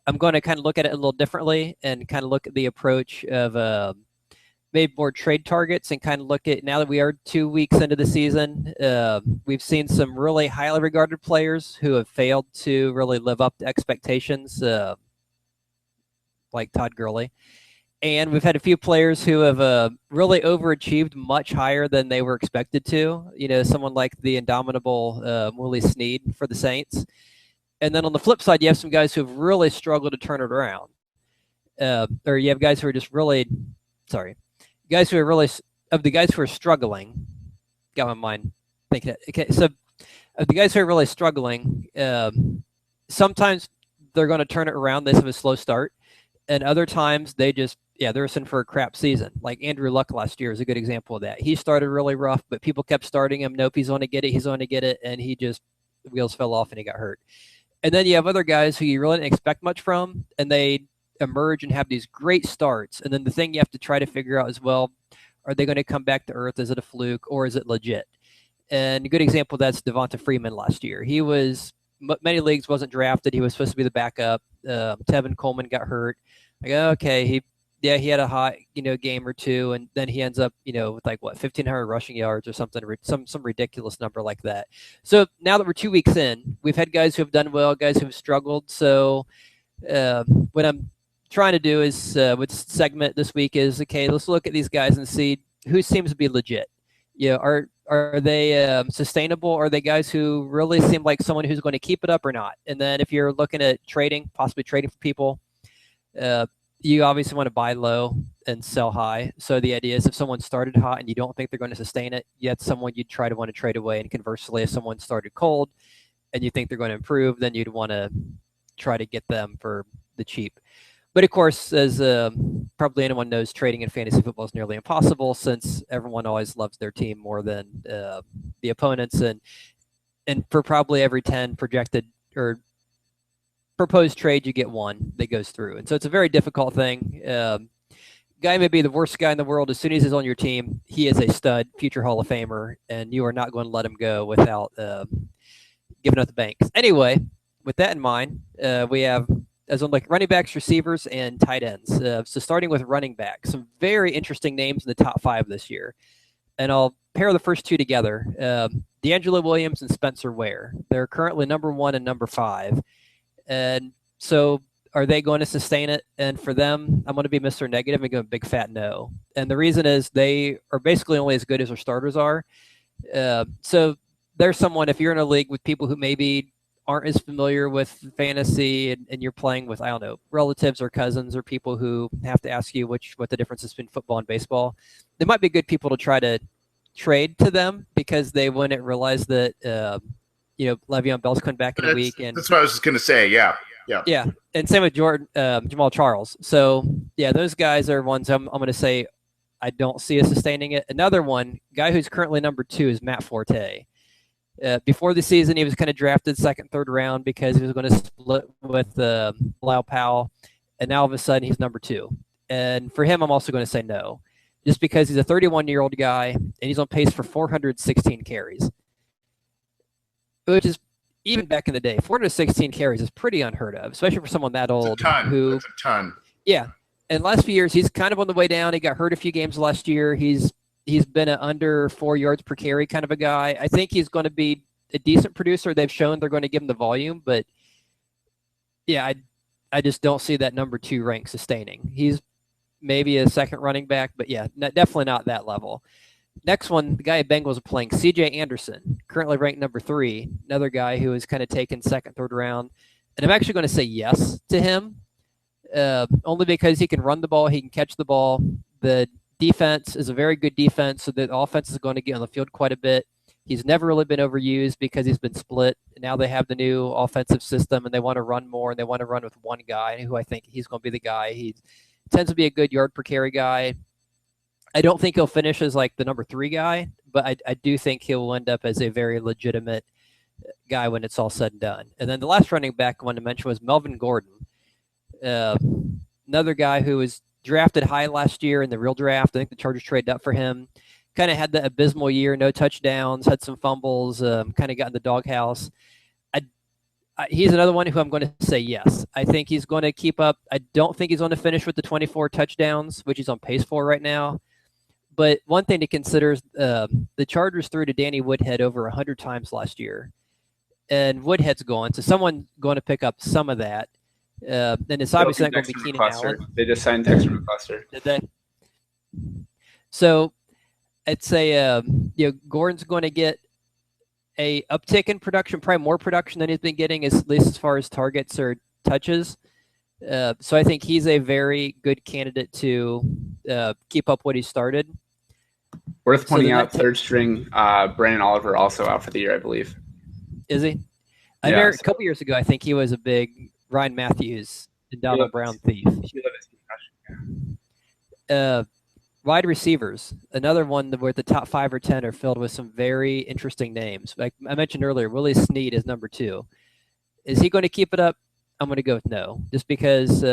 I'm going to kind of look at it a little differently and kind of look at the approach of maybe more trade targets and kind of look at, now that we are 2 weeks into the season, we've seen some really highly regarded players who have failed to really live up to expectations, like Todd Gurley. And we've had a few players who have really overachieved much higher than they were expected to. Someone like the indomitable Willie Snead for the Saints. And then on the flip side, you have some guys who have really struggled to turn it around. Or you have guys who are just really, guys who are really, of the guys who are struggling, got my mind thinking that. Okay, so of the guys who are really struggling, sometimes they're going to turn it around. They have a slow start. And other times they just, they're in for a crap season. Like Andrew Luck last year is a good example of that. He started really rough, but people kept starting him. Nope, he's going to get it. And he just, the wheels fell off and he got hurt. And then you have other guys who you really didn't expect much from, and they emerge and have these great starts. And then the thing you have to try to figure out as well, are they going to come back to earth? Is it a fluke or is it legit? And a good example of that's Devonta Freeman last year. He was, many leagues wasn't drafted. He was supposed to be the backup. Tevin Coleman got hurt. Like, okay, he had a hot, game or two, and then he ends up, with 1,500 rushing yards or something, some ridiculous number like that. So now that we're 2 weeks in, we've had guys who have done well, guys who have struggled. So what I'm trying to do is, with segment this week is, okay, let's look at these guys and see who seems to be legit. Are they sustainable? Are they guys who really seem like someone who's going to keep it up or not? And then if you're looking at possibly trading for people, you obviously want to buy low and sell high. So the idea is if someone started hot and you don't think they're going to sustain it, yet someone you'd try to want to trade away. And conversely, if someone started cold and you think they're going to improve, then you'd want to try to get them for the cheap. But of course, as probably anyone knows, trading in fantasy football is nearly impossible since everyone always loves their team more than the opponents. And for probably every 10 projected or proposed trade, you get one that goes through. And so it's a very difficult thing. Got guy may be the worst guy in the world. As soon as he's on your team, he is a stud, future Hall of Famer, and you are not going to let him go without giving up the banks. Anyway, with that in mind, we have as on like running backs, receivers, and tight ends. So starting with running backs, some very interesting names in the top 5 this year. And I'll pair the first two together. D'Angelo Williams and Spencer Ware. They're currently number 1 and number 5. And so are they going to sustain it? And for them, I'm going to be Mr. Negative and go big fat no. And the reason is they are basically only as good as their starters are. So there's someone, if you're in a league with people who maybe aren't as familiar with fantasy and you're playing with, I don't know, relatives or cousins or people who have to ask you what the difference is between football and baseball, they might be good people to try to trade to them because they wouldn't realize that, Le'Veon Bell's coming back in a week. And that's what I was just going to say. Yeah. Yeah. And same with Jamal Charles. So, yeah, those guys are ones I'm going to say I don't see us sustaining it. Another one, guy who's currently number 2 is Matt Forte. Before the season, he was kind of drafted second, third round because he was going to split with Bilal Powell, and now all of a sudden he's number 2. And for him, I'm also going to say no, just because he's a 31-year-old guy and he's on pace for 416 carries, which is even back in the day, 416 carries is pretty unheard of, especially for someone that old. That's a ton. Yeah, and last few years he's kind of on the way down. He got hurt a few games last year. He's been an under 4 yards per carry kind of a guy. I think he's going to be a decent producer. They've shown they're going to give him the volume, but yeah, I just don't see that number 2 rank sustaining. He's maybe a second running back, but yeah, definitely not that level. Next one, the guy at Bengals are playing, C.J. Anderson, currently ranked number 3, another guy who is kind of taken second, third round. And I'm actually going to say yes to him, only because he can run the ball, he can catch the ball. The defense is a very good defense, so the offense is going to get on the field quite a bit. He's never really been overused because he's been split. And now they have the new offensive system, and they want to run more, and they want to run with one guy who I think he's going to be the guy. He tends to be a good yard per carry guy. I don't think he'll finish as like the number 3 guy, but I do think he'll end up as a very legitimate guy when it's all said and done. And then the last running back I wanted to mention was Melvin Gordon, another guy who was drafted high last year in the real draft. I think the Chargers traded up for him. Kind of had the abysmal year, no touchdowns, had some fumbles, kind of got in the doghouse. He's another one who I'm going to say yes. I think he's going to keep up. I don't think he's going to finish with the 24 touchdowns, which he's on pace for right now. But one thing to consider is the Chargers threw to Danny Woodhead over 100 times last year. And Woodhead's gone, so someone's going to pick up some of that. And it's obviously not going to be Keenan Allen. They just signed Dexter McCluster. Did they? So I'd say Gordon's going to get a uptick in production, probably more production than he's been getting, at least as far as targets or touches. So I think he's a very good candidate to keep up what he started. Worth pointing out, third string Brandon Oliver also out for the year, I believe. Is he? I know a couple years ago, I think he was a big Ryan Matthews and Donald Brown thief. Wide receivers, another one where the top 5 or 10 are filled with some very interesting names. Like I mentioned earlier, Willie Snead is number 2. Is he going to keep it up? I'm going to go with no, just because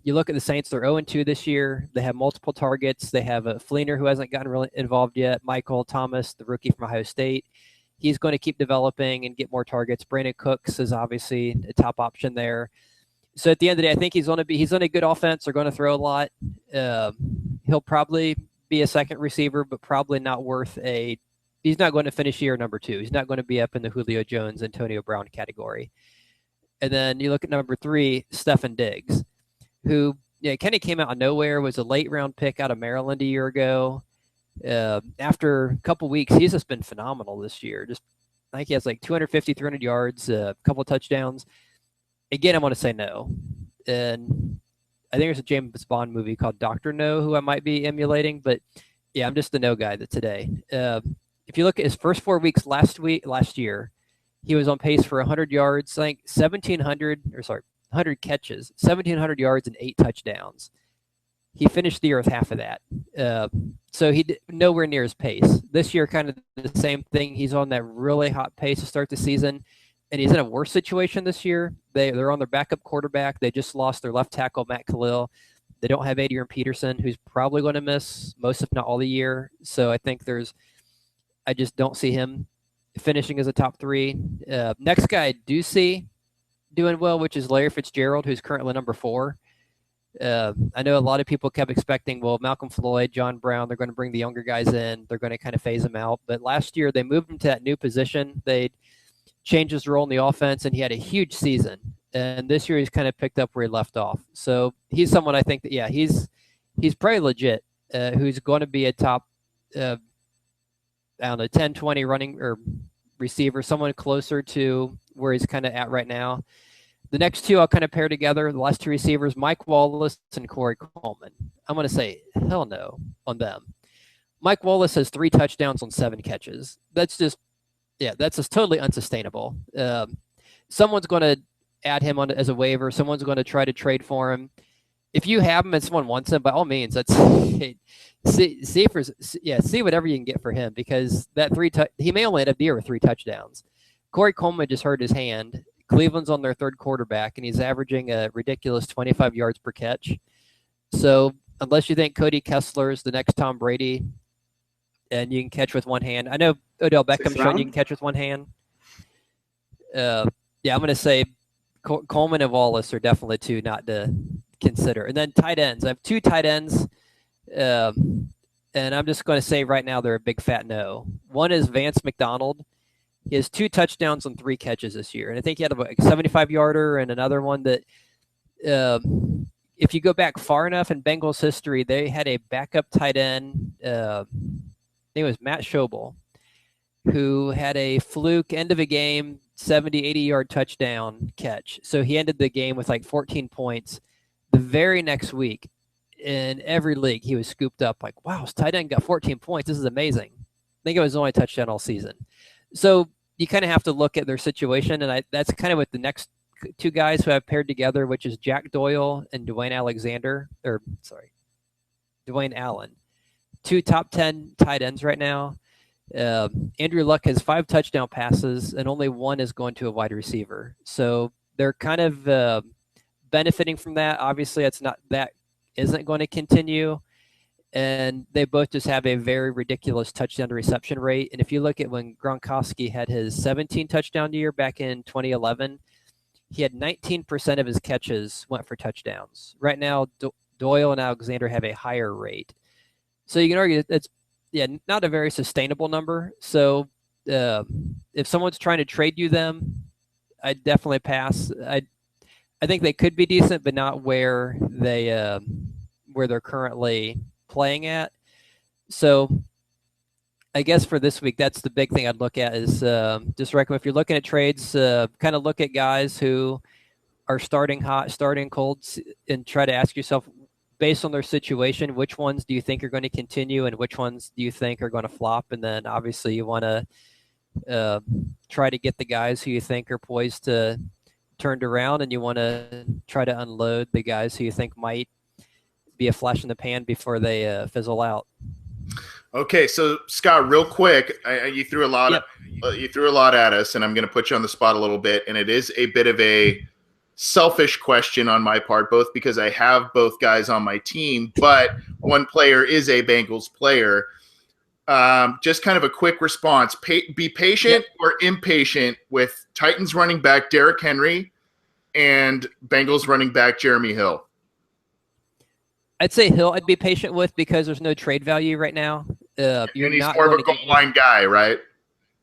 you look at the Saints, they're 0-2 this year. They have multiple targets. They have a Fleener who hasn't gotten really involved yet. Michael Thomas, the rookie from Ohio State. He's going to keep developing and get more targets. Brandon Cooks is obviously a top option there. So at the end of the day, I think he's on a good offense. They're going to throw a lot. He'll probably be a second receiver, but probably not worth he's not going to finish year number 2. He's not going to be up in the Julio Jones, Antonio Brown category. And then you look at number 3, Stefon Diggs, who kind of came out of nowhere, was a late round pick out of Maryland a year ago. After a couple weeks, he's just been phenomenal this year. I think he has like 250, 300 yards, a couple of touchdowns. Again, I'm going to say no. And I think there's a James Bond movie called Dr. No, who I might be emulating. But yeah, I'm just the no guy today. If you look at his first 4 weeks last year, he was on pace for 100 yards, I think 100 catches, 1,700 yards and 8 touchdowns. He finished the year with half of that. So he nowhere near his pace. This year, kind of the same thing. He's on that really hot pace to start the season, and he's in a worse situation this year. They're on their backup quarterback. They just lost their left tackle, Matt Khalil. They don't have Adrian Peterson, who's probably going to miss most, if not all, the year. So I think I just don't see him finishing as a top 3. Next guy I do see doing well, which is Larry Fitzgerald, who's currently number 4. I know a lot of people kept expecting, well, Malcolm Floyd, John Brown, they're going to bring the younger guys in. They're going to kind of phase them out. But last year they moved him to that new position. They changed his role in the offense, and he had a huge season. And this year he's kind of picked up where he left off. So he's someone I think that, he's probably legit, who's going to be a top, 10, 20 running or receiver, someone closer to where he's kind of at right now. The next 2 I'll kind of pair together, the last 2 receivers, Mike Wallace and Corey Coleman. I'm going to say hell no on them. Mike Wallace has 3 touchdowns on 7 catches. That's just totally unsustainable. Someone's going to add him on as a waiver. Someone's going to try to trade for him. If you have him and someone wants him, by all means, see whatever you can get for him, because that he may only end up the year with 3 touchdowns. Corey Coleman just hurt his hand. Cleveland's on their 3rd quarterback, and he's averaging a ridiculous 25 yards per catch. So unless you think Cody Kessler is the next Tom Brady, and you can catch with one hand, I know Odell Beckham showing you can catch with one hand. I'm going to say Coleman and Wallace are definitely 2 not to consider. And then tight ends. I have 2 tight ends, and I'm just going to say right now they're a big fat no. One is Vance McDonald. He has 2 touchdowns on 3 catches this year. And I think he had a 75-yarder and another one that, if you go back far enough in Bengals history, they had a backup tight end. I think it was Matt Schobel, who had a fluke end of a game 70, 80-yard touchdown catch. So he ended the game with like 14 points. The very next week, in every league, he was scooped up like, wow, his tight end got 14 points. This is amazing. I think it was his only touchdown all season. So you kind of have to look at their situation, and that's kind of what the next 2 guys who I've paired together, which is Jack Doyle and Dwayne Allen. 2 top 10 tight ends right now. Andrew Luck has 5 touchdown passes, and only 1 is going to a wide receiver. So they're kind of benefiting from that. Obviously, that isn't going to continue. And they both just have a very ridiculous touchdown to reception rate. And if you look at when Gronkowski had his 17 touchdown year back in 2011, he had 19% of his catches went for touchdowns. Right now, Doyle and Alexander have a higher rate. So you can argue that's not a very sustainable number. So if someone's trying to trade you them, I'd definitely pass. I think they could be decent, but not where they're currently playing at. So I guess for this week, that's the big thing I'd look at is just recommend if you're looking at trades, kind of look at guys who are starting hot, starting cold, and try to ask yourself, based on their situation, which ones do you think are going to continue and which ones do you think are going to flop? And then obviously you want to try to get the guys who you think are poised to turned around, and you want to try to unload the guys who you think might be a flash in the pan before they fizzle out. Okay, so Scott, real quick, you threw a lot. Yep. You threw a lot at us, and I'm going to put you on the spot a little bit. And it is a bit of a selfish question on my part, both because I have both guys on my team, but one player is a Bengals player. Just kind of a quick response. Be patient or impatient with Titans running back Derrick Henry and Bengals running back Jeremy Hill. I'd say Hill I'd be patient with because there's no trade value right now. And he's more of a goal line guy, right?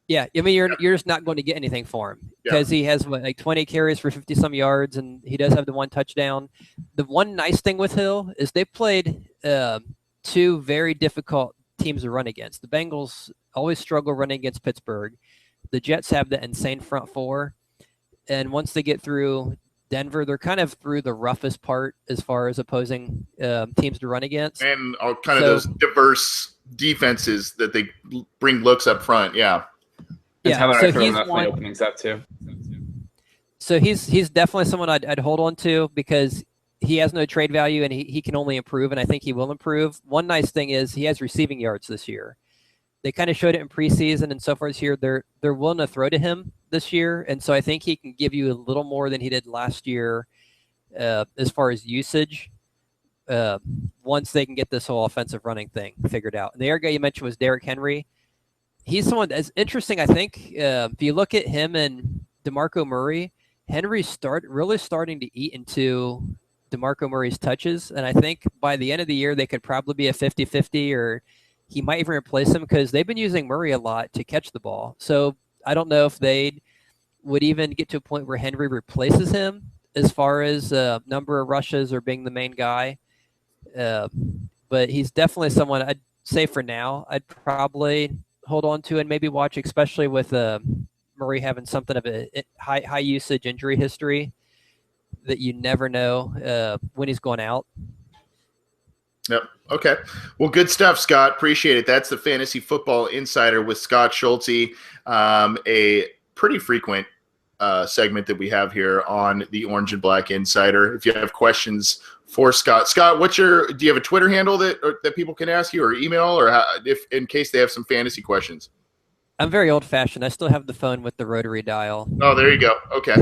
Yeah, I mean, you're just not going to get anything for him because he has like 20 carries for 50-some yards, and he does have the 1 touchdown. The one nice thing with Hill is they played 2 very difficult teams to run against. The Bengals always struggle running against Pittsburgh. The Jets have the insane front 4, and once they get through Denver, they're kind of through the roughest part as far as opposing teams to run against. And all kind of those diverse defenses that they bring looks up front, Yeah, so he's one openings up too. So he's definitely someone I'd hold on to because he has no trade value and he can only improve, and I think he will improve. One nice thing is he has receiving yards this year. They kind of showed it in preseason and so far this year. They're willing to throw to him this year, and so I think he can give you a little more than he did last year as far as usage. once they can get this whole offensive running thing figured out. And the other guy you mentioned was Derrick Henry. He's someone that's interesting, I think. If you look at him and DeMarco Murray, Henry's really starting to eat into DeMarco Murray's touches. And I think by the end of the year, they could probably be a 50-50, or he might even replace him because they've been using Murray a lot to catch the ball. So I don't know if they would even get to a point where Henry replaces him as far as number of rushes or being the main guy. But he's definitely someone I'd say for now I'd probably hold on to and maybe watch, especially with Murray having something of a high usage injury history that you never know when he's going out. Yep. Okay. Well, good stuff, Scott. Appreciate it. That's the Fantasy Football Insider with Scott Schulte, a pretty frequent segment that we have here on the Orange and Black Insider. If you have questions for Scott, do you have a Twitter handle that people can ask you, or email, or if in case they have some fantasy questions? I'm very old fashioned. I still have the phone with the rotary dial. Oh, there you go. Okay.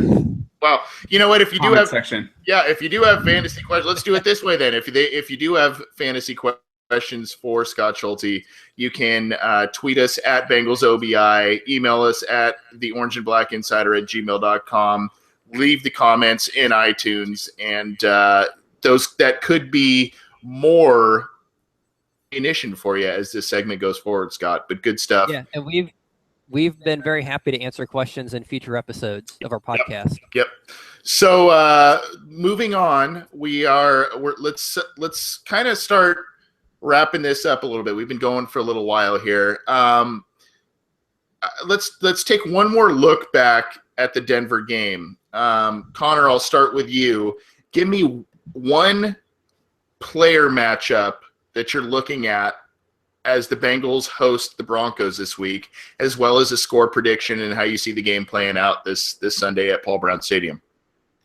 Well, you know what? If you do have fantasy questions, let's do it this way then. If you do have fantasy questions for Scott Schulte, you can tweet us at BengalsOBI, email us at theorangeandblackinsider@gmail.com, leave the comments in iTunes, and those that could be more ammunition for you as this segment goes forward, Scott. But good stuff. Yeah, and we've been very happy to answer questions in future episodes of our podcast. Yep. So moving on, let's kind of start wrapping this up a little bit. We've been going for a little while here. Let's take one more look back at the Denver game. Connor, I'll start with you. Give me one player matchup that you're looking at as the Bengals host the Broncos this week, as well as a score prediction and how you see the game playing out this Sunday at Paul Brown Stadium.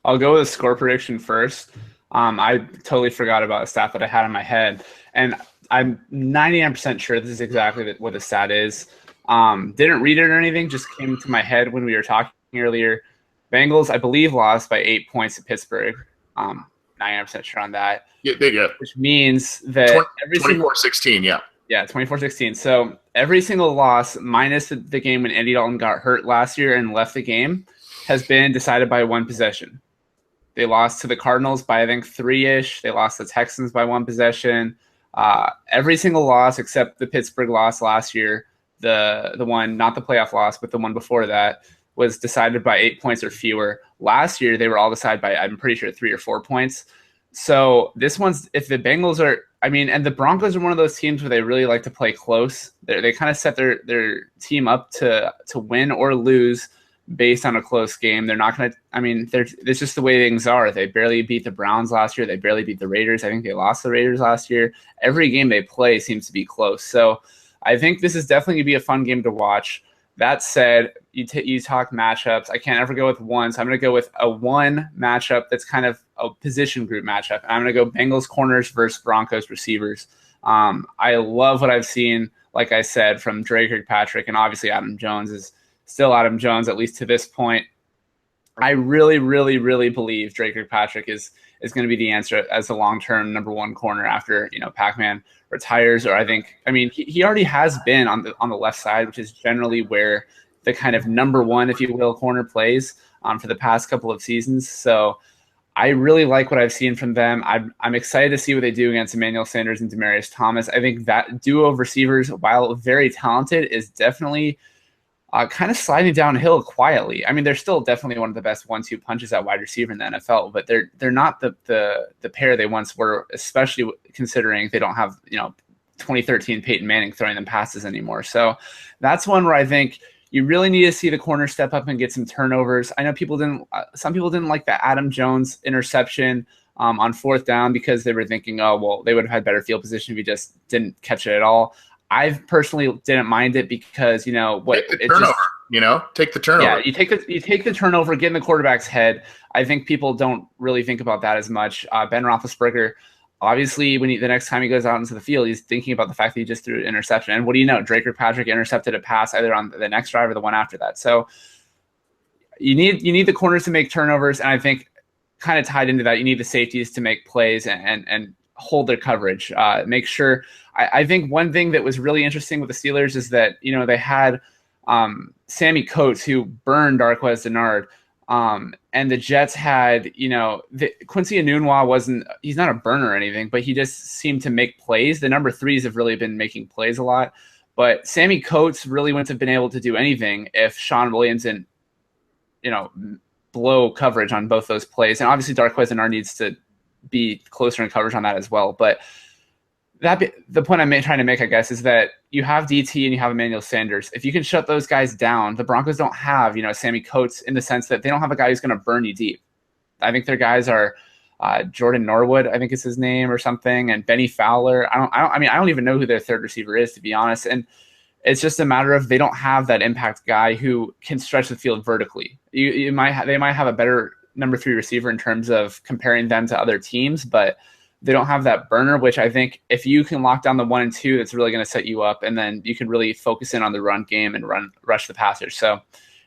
I'll go with a score prediction first. I totally forgot about a stat that I had in my head, and I'm 99% sure this is exactly what the stat is. Didn't read it or anything, just came to my head when we were talking earlier. Bengals, I believe, lost by 8 points to Pittsburgh. 99% sure on that. Yeah, there you go. Which means that 24-16, yeah. Yeah, 24-16. So every single loss, minus the game when Andy Dalton got hurt last year and left the game, has been decided by one possession. They lost to the Cardinals by, I think, 3-ish. They lost to the Texans by one possession. Every single loss except the Pittsburgh loss last year, the one, not the playoff loss, but the one before that, was decided by 8 points or fewer. Last year, they were all decided by, I'm pretty sure, 3 or 4 points. So this one's, if the Bengals are, and the Broncos are one of those teams where they really like to play close. They kind of set their team up to win or lose based on a close game. They're not going to, it's just the way things are. They barely beat the Browns last year. They barely beat the Raiders. I think they lost the Raiders last year. Every game they play seems to be close. So I think this is definitely going to be a fun game to watch. That said, you talk matchups. I can't ever go with one, so I'm going to go with a one matchup that's kind of a position group matchup. I'm going to go Bengals corners versus Broncos receivers. I love what I've seen, like I said, from Drake Kirkpatrick, and obviously Adam Jones is still Adam Jones, at least to this point. I really, really, really believe Drake Kirkpatrick is going to be the answer as the long-term number one corner after, Pac-Man retires, or he already has been on the left side, which is generally where the kind of number one, if you will, corner plays for the past couple of seasons. So I really like what I've seen from them. I'm excited to see what they do against Emmanuel Sanders and Demaryius Thomas. I think that duo of receivers, while very talented, is definitely kind of sliding downhill quietly. they're still definitely one of the best 1-2 punches at wide receiver in the NFL, but they're not the pair they once were, especially considering they don't have 2013 Peyton Manning throwing them passes anymore. So that's one where I think you really need to see the corner step up and get some turnovers. I know some people didn't like the Adam Jones interception on fourth down because they were thinking, oh, well, they would have had better field position if he just didn't catch it at all. I personally didn't mind it because, take the turnover, take the turnover. Yeah, you take the turnover, get in the quarterback's head. I think people don't really think about that as much. Ben Roethlisberger, obviously, the next time he goes out into the field, he's thinking about the fact that he just threw an interception. And what do you know? Drake Kirkpatrick intercepted a pass either on the next drive or the one after that. So you need the corners to make turnovers, and I think kind of tied into that, you need the safeties to make plays and hold their coverage. Make sure. I think one thing that was really interesting with the Steelers is that they had Sammy Coates, who burned Darqueze Dennard. And the Jets had, Quincy Enunwa he's not a burner or anything, but he just seemed to make plays. The number threes have really been making plays a lot, but Sammy Coates really wouldn't have been able to do anything if Sean Williams didn't, blow coverage on both those plays. And obviously Darqueze Dennard needs to be closer in coverage on that as well. But the point I'm trying to make, I guess, is that you have DT and you have Emmanuel Sanders. If you can shut those guys down, the Broncos don't have, Sammy Coates, in the sense that they don't have a guy who's going to burn you deep. I think their guys are Jordan Norwood, I think is his name or something, and Benny Fowler. I don't even know who their third receiver is, to be honest. And it's just a matter of they don't have that impact guy who can stretch the field vertically. They might have a better number 3 receiver in terms of comparing them to other teams, but they don't have that burner, which I think if you can lock down the 1 and 2, that's really going to set you up. And then you can really focus in on the run game and rush the passers. So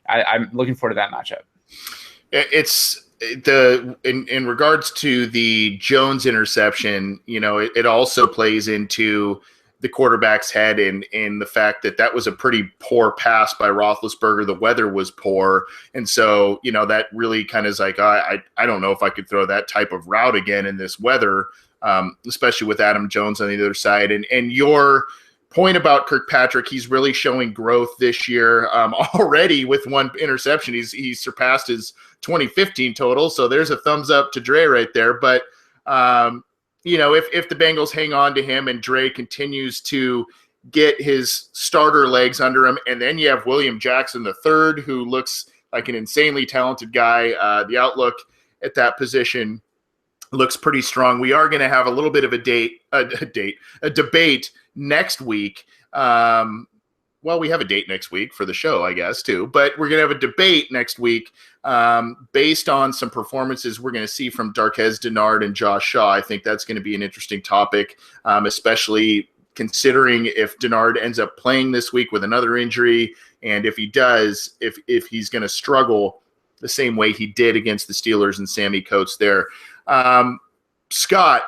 I'm looking forward to that matchup. It's in regards to the Jones interception, it also plays into the quarterback's head in the fact that was a pretty poor pass by Roethlisberger. The weather was poor. And so, that really kind of is like, I don't know if I could throw that type of route again in this weather, especially with Adam Jones on the other side. And your point about Kirkpatrick, he's really showing growth this year already with 1 interception. He's surpassed his 2015 total. So there's a thumbs up to Dre right there. But, if the Bengals hang on to him and Dre continues to get his starter legs under him, and then you have William Jackson III, who looks like an insanely talented guy. The outlook at that position looks pretty strong. We are going to have a little bit of a debate next week. Well, we have a date next week for the show, I guess, too. But we're going to have a debate next week based on some performances we're going to see from Darqueze Dennard and Josh Shaw. I think that's going to be an interesting topic, especially considering if Dennard ends up playing this week with another injury, and if he does, if he's going to struggle the same way he did against the Steelers and Sammy Coates there. Scott,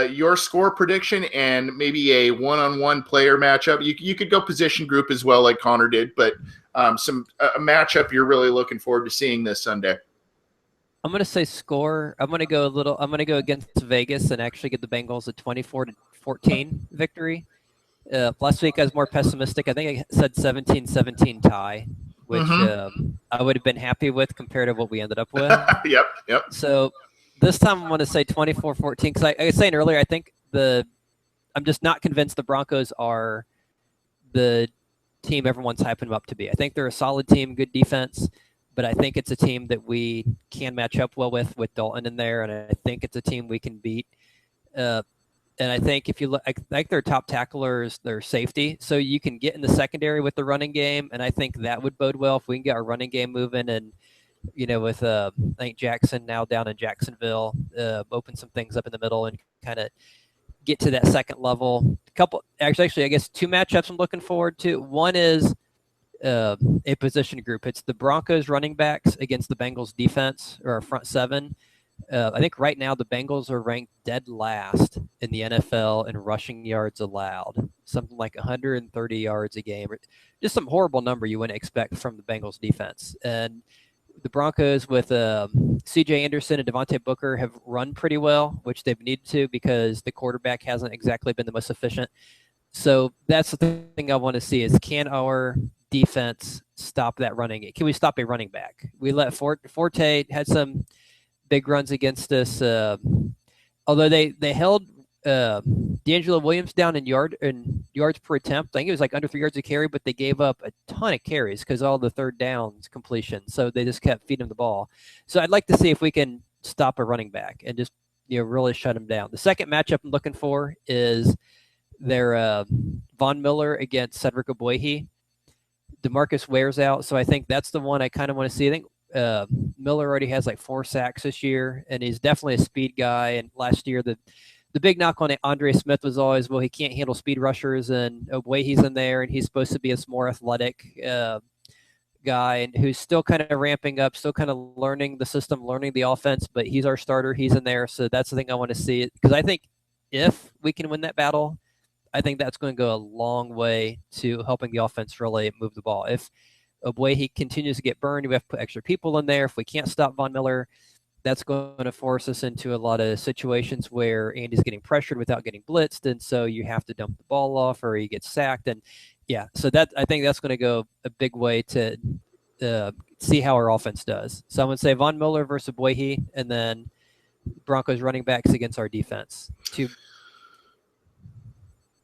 your score prediction and maybe a one-on-one player matchup. You could go position group as well, like Connor did, but a matchup you're really looking forward to seeing this Sunday. I'm going to say score. I'm going to go against Vegas and actually get the Bengals a 24-14 victory. Last week I was more pessimistic. I think I said 17-17 tie, which I would have been happy with compared to what we ended up with. Yep. So this time I'm going to say 24-14 because I was saying earlier, I think I'm just not convinced the Broncos are the team everyone's hyping them up to be. I think they're a solid team, good defense, but I think it's a team that we can match up well with Dalton in there, and I think it's a team we can beat. And I think if you look, I think their top tackler is their safety, so you can get in the secondary with the running game, and I think that would bode well if we can get our running game moving. And with I think Jackson now down in Jacksonville, open some things up in the middle and kind of get to that second level. Actually, I guess 2 matchups I'm looking forward to. One is a position group. It's the Broncos running backs against the Bengals defense, or our front 7. I think right now the Bengals are ranked dead last in the NFL in rushing yards allowed, something like 130 yards a game. Just some horrible number you wouldn't expect from the Bengals defense. And the Broncos with C.J. Anderson and Devontae Booker have run pretty well, which they've needed to because the quarterback hasn't exactly been the most efficient. So that's the thing I want to see is, can our defense stop that running? Can we stop a running back? We let Forte had some big runs against us, although they held D'Angelo Williams down in yards per attempt. I think it was like under 3 yards a carry, but they gave up a ton of carries because all the third downs completion. So they just kept feeding him the ball. So I'd like to see if we can stop a running back and just really shut him down. The second matchup I'm looking for is their Von Miller against Cedric Ogbuehi. DeMarcus Ware's out, so I think that's the one I kind of want to see. I think Miller already has like 4 sacks this year, and he's definitely a speed guy. And last year, the big knock on Andre Smith was always, well, he can't handle speed rushers, and Ogbuehi's in there, and he's supposed to be a more athletic guy, and who's still kind of ramping up, still kind of learning the system, learning the offense, but he's our starter. He's in there, so that's the thing I want to see. Because I think if we can win that battle, I think that's going to go a long way to helping the offense really move the ball. If he continues to get burned, we have to put extra people in there. If we can't stop Von Miller, that's going to force us into a lot of situations where Andy's getting pressured without getting blitzed, and so you have to dump the ball off or he gets sacked. And yeah, so I think that's going to go a big way to see how our offense does. So I'm going to say Von Miller versus Boyhe, and then Broncos running backs against our defense.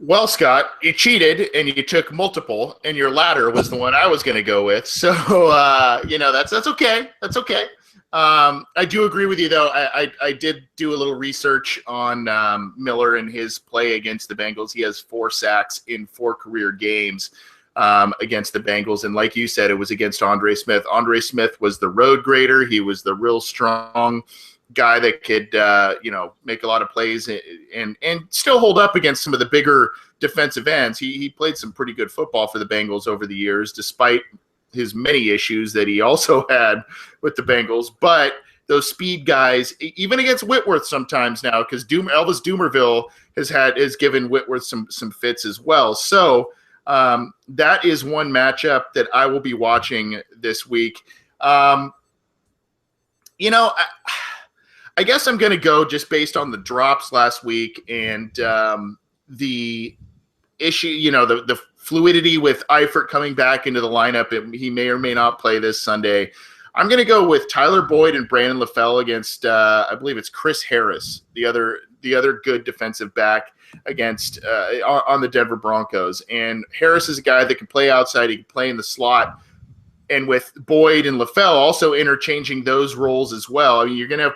Well, Scott, you cheated and you took multiple, and your latter was the one I was going to go with. So, that's okay. That's okay. I do agree with you, though. I did do a little research on Miller and his play against the Bengals. He has 4 sacks in 4 career games against the Bengals. And like you said, it was against Andre Smith. Andre Smith was the road grader. He was the real strong guy that could, make a lot of plays and still hold up against some of the bigger defensive ends. He played some pretty good football for the Bengals over the years, despite his many issues that he also had with the Bengals. But those speed guys, even against Whitworth sometimes now, because Elvis Doomerville has given Whitworth some fits as well. So that is one matchup that I will be watching this week. I guess I'm going to go just based on the drops last week and the issue, the fluidity with Eifert coming back into the lineup. He may or may not play this Sunday. I'm going to go with Tyler Boyd and Brandon LaFell against, I believe it's Chris Harris, the other good defensive back against on the Denver Broncos. And Harris is a guy that can play outside. He can play in the slot. And with Boyd and LaFell also interchanging those roles as well, I mean, you're going to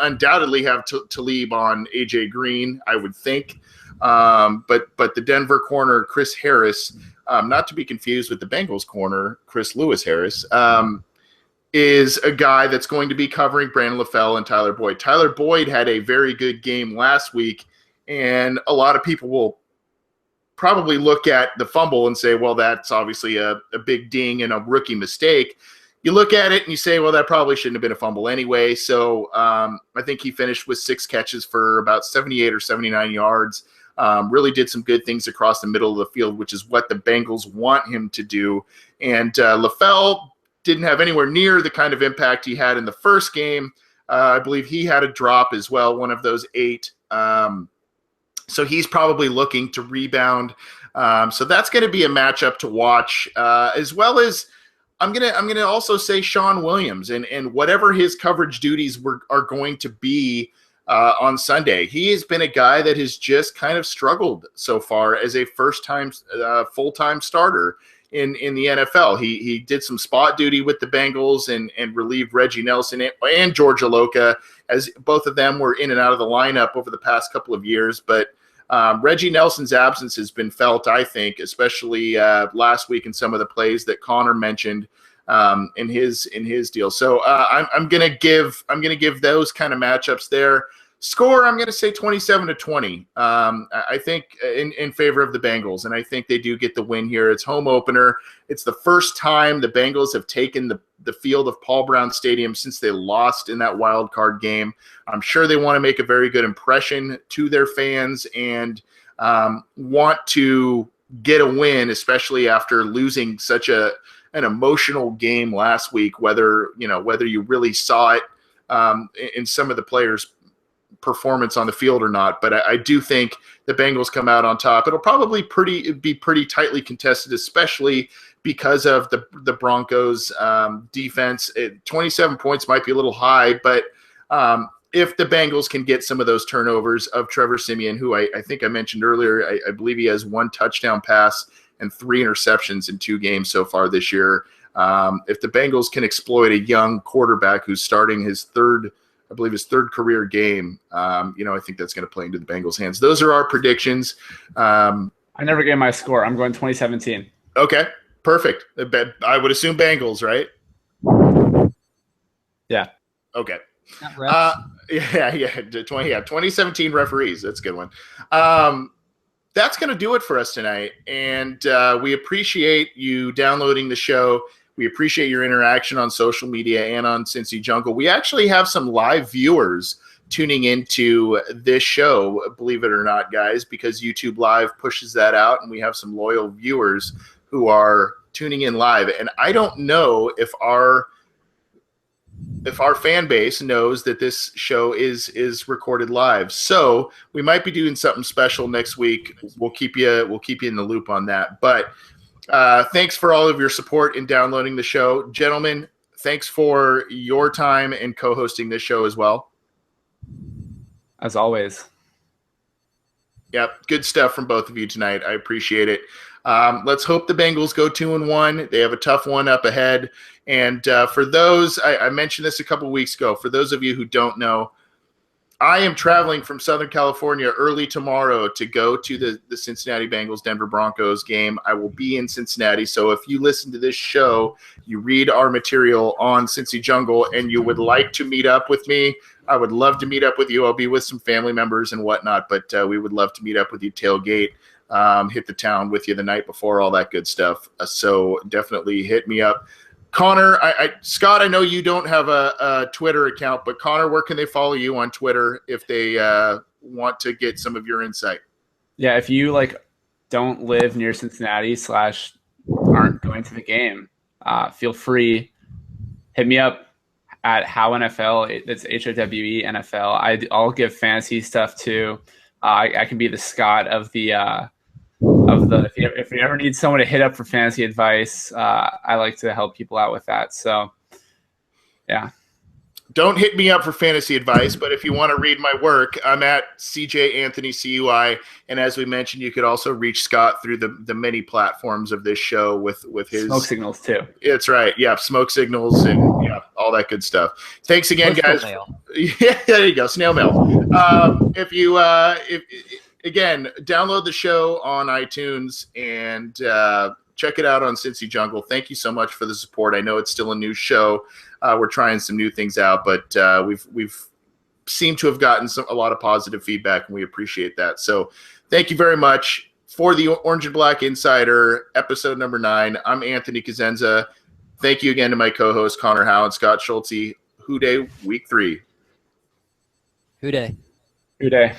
undoubtedly have Talib on AJ Green, I would think. But the Denver corner, Chris Harris, not to be confused with the Bengals corner, Chris Lewis Harris, is a guy that's going to be covering Brandon LaFell and Tyler Boyd. Tyler Boyd had a very good game last week, and a lot of people will probably look at the fumble and say, well, that's obviously a big ding and a rookie mistake. You look at it and you say, well, that probably shouldn't have been a fumble anyway. So I think he finished with 6 catches for about 78 or 79 yards. Really did some good things across the middle of the field, which is what the Bengals want him to do. And LaFell didn't have anywhere near the kind of impact he had in the first game. I believe he had a drop as well, one of those 8. So he's probably looking to rebound. So that's going to be a matchup to watch, as well as I'm gonna also say Sean Williams and whatever his coverage duties are going to be on Sunday. He has been a guy that has just kind of struggled so far as a first-time full-time starter in the NFL. He did some spot duty with the Bengals and relieved Reggie Nelson and George Aloka, as both of them were in and out of the lineup over the past couple of years. But Reggie Nelson's absence has been felt, I think, especially last week in some of the plays that Connor mentioned in his deal. So I'm gonna give those kind of matchups there. Score, I'm going to say 27-20. I think in favor of the Bengals, and I think they do get the win here. It's home opener. It's the first time the Bengals have taken the field of Paul Brown Stadium since they lost in that wild card game. I'm sure they want to make a very good impression to their fans and want to get a win, especially after losing such an emotional game last week. Whether you really saw it in some of the players' performance on the field or not, but I do think the Bengals come out on top. It'll probably be pretty tightly contested, especially because of the Broncos defense. 27 points might be a little high, but if the Bengals can get some of those turnovers of Trevor Siemian, who I think I mentioned earlier, I believe he has 1 touchdown pass and 3 interceptions in 2 games so far this year. If the Bengals can exploit a young quarterback who's starting his third career game, I think that's going to play into the Bengals' hands. Those are our predictions. I never gave my score. I'm going 2017. Okay, perfect. I would assume Bengals, right? Yeah. Okay. Yeah, 2017 referees. That's a good one. That's going to do it for us tonight, and we appreciate you downloading the show. We appreciate your interaction on social media and on Cincy Jungle. We actually have some live viewers tuning into this show, believe it or not, guys, because YouTube Live pushes that out, and we have some loyal viewers who are tuning in live. And I don't know if our fan base knows that this show is recorded live. So we might be doing something special next week. We'll keep you in the loop on that. But thanks for all of your support in downloading the show. Gentlemen, thanks for your time and co-hosting this show as well. As always. Yep, good stuff from both of you tonight. I appreciate it. Let's hope the Bengals go 2-1. They have a tough one up ahead. And for those, I mentioned this a couple weeks ago, for those of you who don't know, I am traveling from Southern California early tomorrow to go to the Cincinnati Bengals Denver Broncos game. I will be in Cincinnati. So if you listen to this show, you read our material on Cincy Jungle, and you would like to meet up with me, I would love to meet up with you. I'll be with some family members and whatnot, but we would love to meet up with you, tailgate, hit the town with you the night before, all that good stuff. So definitely hit me up. Connor, Scott, I know you don't have a Twitter account, but Connor, where can they follow you on Twitter if they want to get some of your insight? Yeah, if you don't live near Cincinnati / aren't going to the game, feel free, hit me up at How NFL. That's HOWE NFL. I'll give fantasy stuff too. I can be the Scott of the if you ever need someone to hit up for fantasy advice, I like to help people out with that. So, yeah. Don't hit me up for fantasy advice, but if you want to read my work, I'm at CJ Anthony CUI. And as we mentioned, you could also reach Scott through the many platforms of this show with his smoke signals too. It's right. Yeah. Smoke signals and all that good stuff. Thanks again, guys. Mail. Yeah, there you go. Snail mail. Again, download the show on iTunes and check it out on Cincy Jungle. Thank you so much for the support. I know it's still a new show. We're trying some new things out, but we've seemed to have gotten a lot of positive feedback, and we appreciate that. So thank you very much for the Orange and Black Insider, episode number 9. I'm Anthony Cosenza. Thank you again to my co-hosts, Connor Howe and Scott Schultze. Who Day, Week 3. Who Day. Who Day.